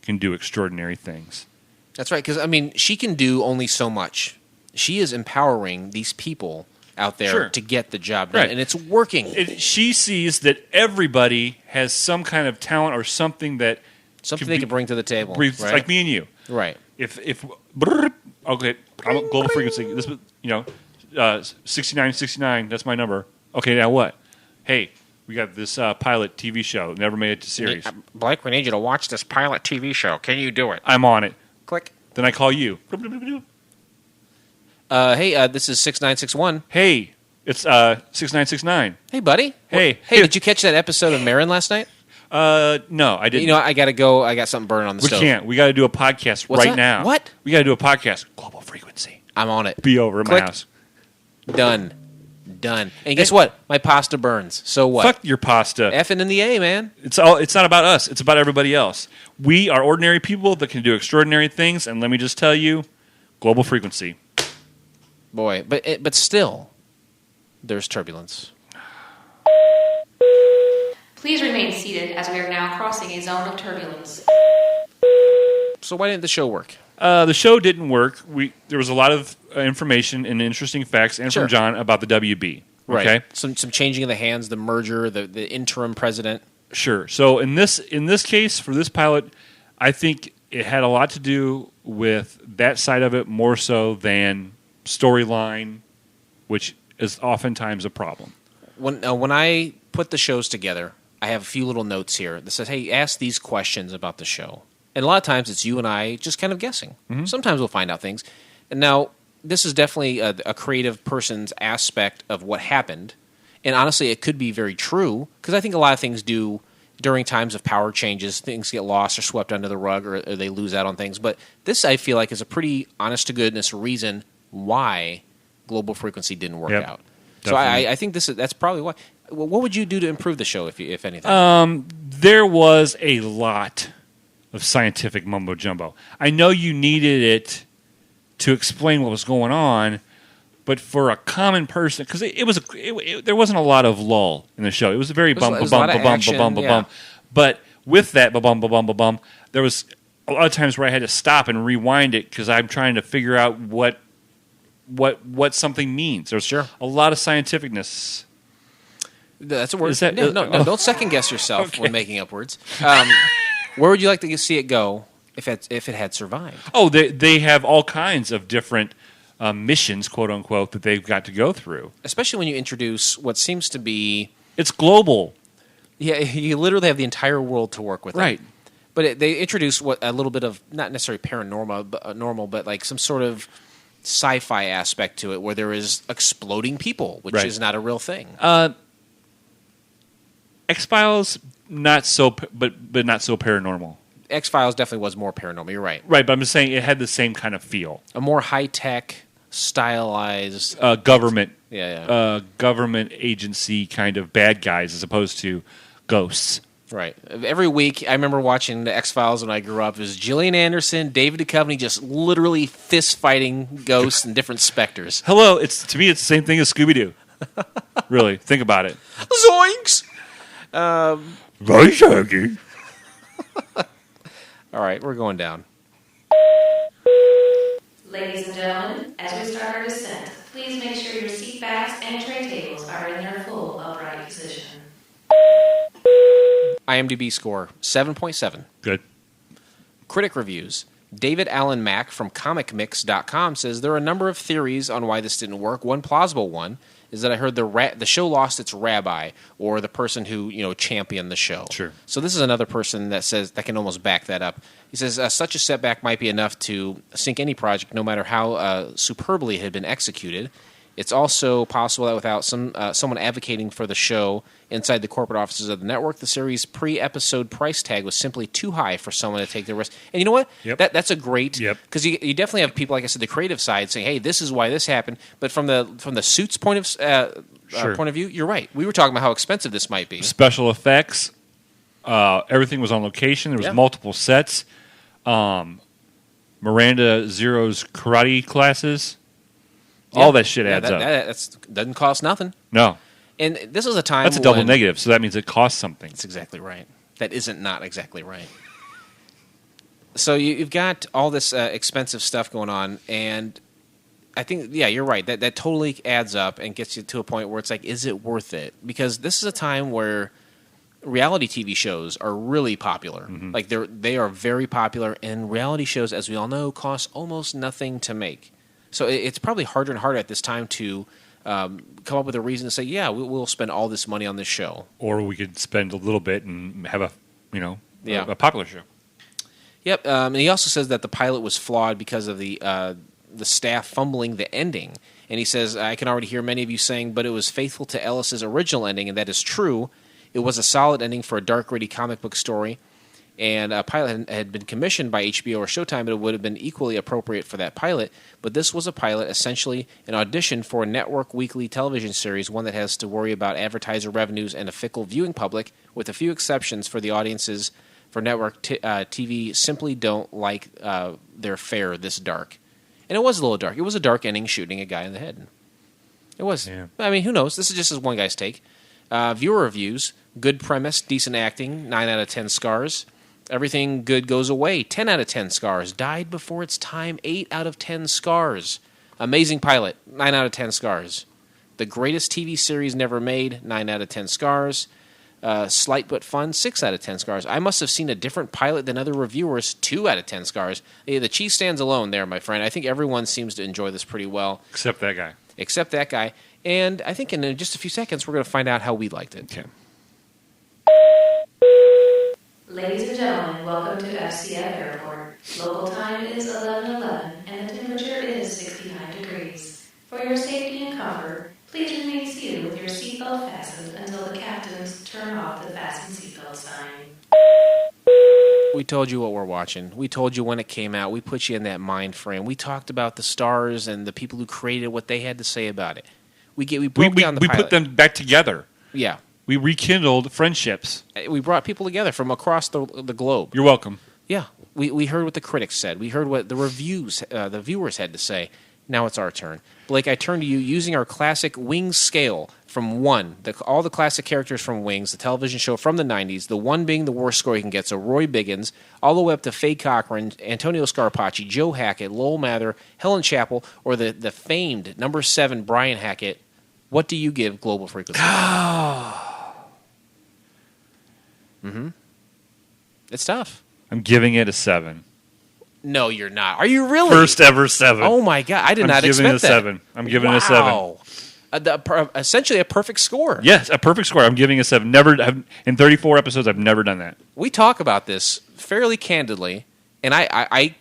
can do extraordinary things." That's right, because, she can do only so much. She is empowering these people out there to get the job done, and it's working. She sees that everybody has some kind of talent or something that... Something they can bring to the table. Right? Like me and you. Right. Okay, I'm a global frequency. This, 6969, that's my number. Okay, now what? Hey, we got this pilot TV show. Never made it to series. Blake, we need you to watch this pilot TV show. Can you do it? I'm on it. Click. Then I call you. Hey, this is 6961. Hey, it's 6969. Hey, buddy. Hey. Did you catch that episode of Marin last night? No, I didn't. I got to go. I got something burning on the stove. We can't. We got to do a podcast right now. What? We got to do a podcast. Global frequency. I'm on it. Be over at my house. Done. And guess what? My pasta burns. So what? Fuck your pasta. Effing in the A, man. It's not about us. It's about everybody else. We are ordinary people that can do extraordinary things, and let me just tell you, global frequency. Boy, but still, there's turbulence. Please remain seated as we are now crossing a zone of turbulence. So why didn't the show work? The show didn't work. There was a lot of information and interesting facts, and from John about the WB. Right. Okay? Some changing of the hands, the merger, the interim president. Sure. So in this case, for this pilot, I think it had a lot to do with that side of it more so than storyline, which is oftentimes a problem. When I put the shows together, I have a few little notes here that says, hey, ask these questions about the show. And a lot of times it's you and I just kind of guessing. Mm-hmm. Sometimes we'll find out things. And now, this is definitely a creative person's aspect of what happened. And honestly, it could be very true, because I think a lot of things do during times of power changes. Things get lost or swept under the rug, or they lose out on things. But this, I feel like, is a pretty honest-to-goodness reason why Global Frequency didn't work out. Definitely. So I think that's probably why. What would you do to improve the show, if anything? There was a lot of scientific mumbo-jumbo. I know you needed it to explain what was going on, but for a common person, because there wasn't a lot of lull in the show. It was a very bum. But with that bum, there was a lot of times where I had to stop and rewind it because I'm trying to figure out what something means. There's a lot of scientificness. That's a word. That, no, don't second guess yourself when making up words. Where would you like to see it go if it had survived? Oh, they have all kinds of different missions, quote unquote, that they've got to go through. Especially when you introduce what seems to be... It's global. Yeah, you literally have the entire world to work with. Right. But they introduce a little bit of, not necessarily paranormal, but like some sort of sci-fi aspect to it, where there is exploding people, which is not a real thing. X-Files, not so, but not so paranormal. X-Files definitely was more paranormal. You're right. Right, but I'm just saying it had the same kind of feel. A more high-tech, stylized... Government. Government agency kind of bad guys as opposed to ghosts. Right. Every week, I remember watching the X-Files when I grew up. It was Gillian Anderson, David Duchovny, just literally fist-fighting ghosts and different specters. Hello, to me, it's the same thing as Scooby-Doo. Really, think about it. Zoinks! Very shaggy. All right, we're going down. Ladies and gentlemen, as we start our descent, please make sure your seat backs and tray tables are in their full upright position. IMDb score, 7.7. Good. Critic reviews. David Allen Mack from ComicMix.com says there are a number of theories on why this didn't work. One plausible one is that I heard the show lost its rabbi, or the person who championed the show. Sure. So this is another person that says that can almost back that up. He says such a setback might be enough to sink any project, no matter how superbly it had been executed. It's also possible that without someone advocating for the show inside the corporate offices of the network, the series' pre-episode price tag was simply too high for someone to take the risk. And you know what? Yep. That's a great... Because you definitely have people, like I said, the creative side saying, hey, this is why this happened. But from the suit's point of view, you're right. We were talking about how expensive this might be. Special effects. Everything was on location. There was multiple sets. Miranda Zero's karate classes. All that shit adds up. That doesn't cost nothing. No. And this is a time That's a double negative, so that means it costs something. That's exactly right. That isn't not exactly right. So you've got all this expensive stuff going on, and I think, you're right. That totally adds up and gets you to a point where it's like, is it worth it? Because this is a time where reality TV shows are really popular. Mm-hmm. Like they are very popular, and reality shows, as we all know, cost almost nothing to make. So it's probably harder and harder at this time to come up with a reason to say, we'll spend all this money on this show. Or we could spend a little bit and have a popular show. Yep. And he also says that the pilot was flawed because of the staff fumbling the ending. And he says, I can already hear many of you saying, but it was faithful to Ellis's original ending, and that is true. It was a solid ending for a dark, gritty comic book story. And a pilot had been commissioned by HBO or Showtime, but it would have been equally appropriate for that pilot. But this was a pilot, essentially an audition for a network weekly television series, one that has to worry about advertiser revenues and a fickle viewing public, with a few exceptions for the audiences for network TV simply don't like their fare this dark. And it was a little dark. It was a dark ending shooting a guy in the head. It was. Yeah. I mean, who knows? This is just as one guy's take. Viewer reviews, good premise, decent acting, 9 out of 10 scars. Everything good goes away. 10 out of 10 scars. Died before its time. 8 out of 10 scars. Amazing pilot. 9 out of 10 scars. The greatest TV series never made. 9 out of 10 scars. Slight but fun. 6 out of 10 scars. I must have seen a different pilot than other reviewers. 2 out of 10 scars. The cheese stands alone there, my friend. I think everyone seems to enjoy this pretty well. Except that guy. And I think in just a few seconds we're going to find out how we liked it. Okay. Ladies and gentlemen, welcome to FCF Airport. Local time is 11:11 and the temperature is 69 degrees. For your safety and comfort, please remain seated with your seatbelt fastened until the captains turn off the fasten seatbelt sign. We told you what we're watching. We told you when it came out. We put you in that mind frame. We talked about the stars and the people who created what they had to say about it. We broke down the pilot. We put them back together. Yeah. We rekindled friendships. We brought people together from across the globe. You're welcome. Yeah. We heard what the critics said. We heard what the reviews, the viewers had to say. Now it's our turn. Blake, I turn to you using our classic Wings scale from 1. All the classic characters from Wings, the television show from the 90s, the 1 being the worst score you can get, so Roy Biggins, all the way up to Faye Cochran, Antonio Scarpacci, Joe Hackett, Lowell Mather, Helen Chappell, or the famed number 7 Brian Hackett. What do you give Global Frequency? It's tough. I'm giving it a 7. No, you're not. Are you really? First ever 7. Oh my God! I did not expect that. I'm giving it a 7. Wow. Essentially a perfect score. Yes, a perfect score. I'm giving it a 7. In 34 episodes, I've never done that. We talk about this fairly candidly, and I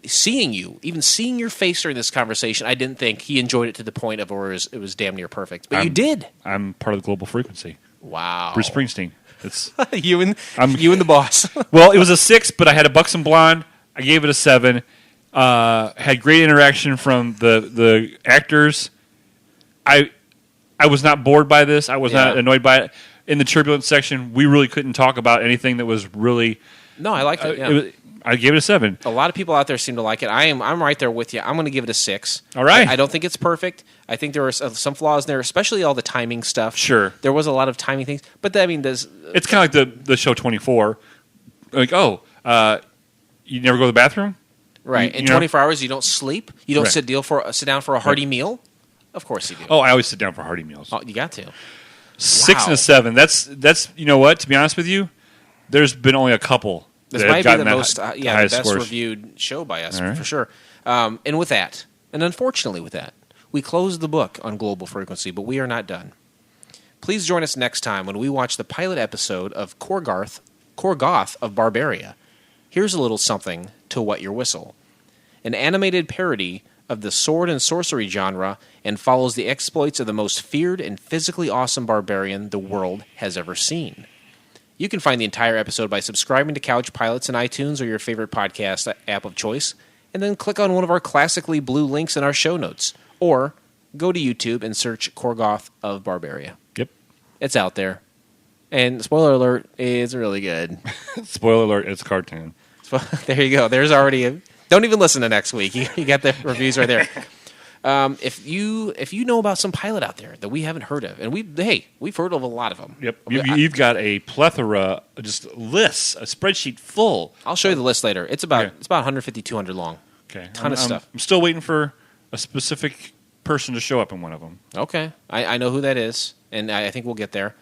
seeing your face during this conversation, I didn't think he enjoyed it to the point of where it was damn near perfect. But you did. I'm part of the Global Frequency. Wow. Bruce Springsteen. It's you and the boss. well, it was a 6, but I had a Buxom Blonde. I gave it a 7. Had great interaction from the actors. I was not bored by this. I was not annoyed by it. In the turbulence section, we really couldn't talk about anything that was really. No, I liked it. Yeah. I gave it a 7. A lot of people out there seem to like it. I'm right there with you. I'm going to give it a 6. All right. I don't think it's perfect. I think there are some flaws in there, especially all the timing stuff. Sure. There was a lot of timing things. But, there's... It's kind of like the show 24. Like, you never go to the bathroom? Right. In 24 hours, you don't sleep? You don't sit down for a hearty meal? Of course you do. Oh, I always sit down for hearty meals. Oh, you got to. 6 and a 7. That's you know what? To be honest with you, there's been only a couple. This might be the most, the best scores. reviewed show by us, Right. for sure. And with that, and unfortunately with that, we close the book on Global Frequency, but we are not done. Please join us next time when we watch the pilot episode of Korgoth of Barbaria. Here's a little something to wet your whistle. An animated parody of the sword and sorcery genre and follows the exploits of the most feared and physically awesome barbarian the world has ever seen. You can find the entire episode by subscribing to Couch Pilots in iTunes or your favorite podcast app of choice, and then click on one of our classically blue links in our show notes, or go to YouTube and search Korgoth of Barbaria. Yep. It's out there. And spoiler alert, it's really good. Spoiler alert, it's a cartoon. There you go. There's already a... Don't even listen to next week. You got the reviews right there. If you know about some pilot out there that we haven't heard of, and we've heard of a lot of them. Yep, you've got a plethora, just lists, a spreadsheet full. I'll show you the list later. It's about 150, 200 long. Okay, Ton of stuff. I'm still waiting for a specific person to show up in one of them. Okay, I know who that is, and I think we'll get there.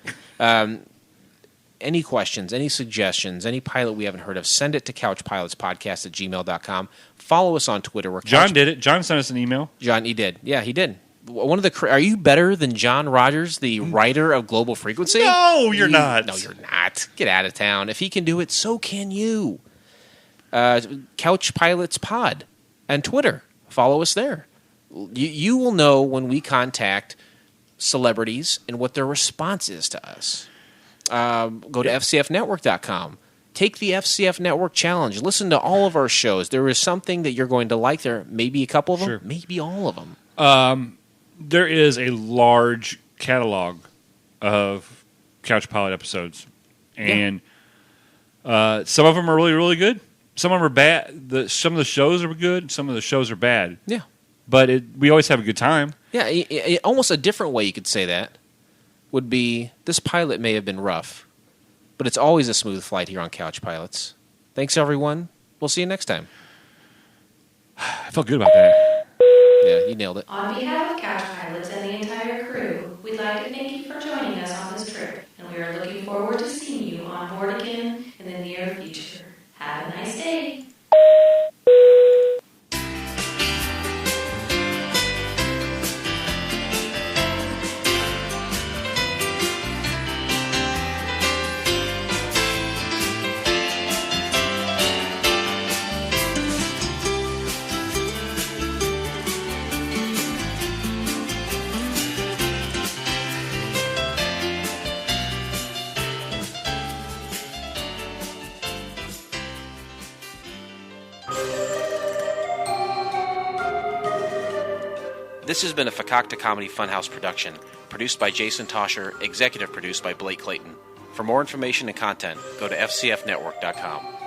Any questions, any suggestions, any pilot we haven't heard of, send it to couchpilotspodcast@gmail.com. Follow us on Twitter. John did it. John sent us an email. John, he did. Yeah, he did. Are you better than John Rogers, the writer of Global Frequency? No, you're not. No, you're not. Get out of town. If he can do it, so can you. Couch Pilots Pod and Twitter. Follow us there. You will know when we contact celebrities and what their response is to us. Go to fcfnetwork.com. Take the FCF Network Challenge. Listen to all of our shows. There is something that you're going to like there. Maybe a couple of them. Sure. Maybe all of them. There is a large catalog of Couch Pilot episodes. And some of them are really, really good. Some of them are bad. Some of the shows are good. Some of the shows are bad. Yeah. But we always have a good time. Yeah, almost a different way you could say that would be, this pilot may have been rough, but it's always a smooth flight here on Couch Pilots. Thanks, everyone. We'll see you next time. I felt good about that. Yeah, you nailed it. On behalf of Couch Pilots and the entire crew, we'd like to thank you for joining us on this trip, and we are looking forward to seeing you on board again in the near future. Have a nice day. This has been a Fakakta Comedy Funhouse production, produced by Jason Tosher, executive produced by Blake Clayton. For more information and content, go to fcfnetwork.com.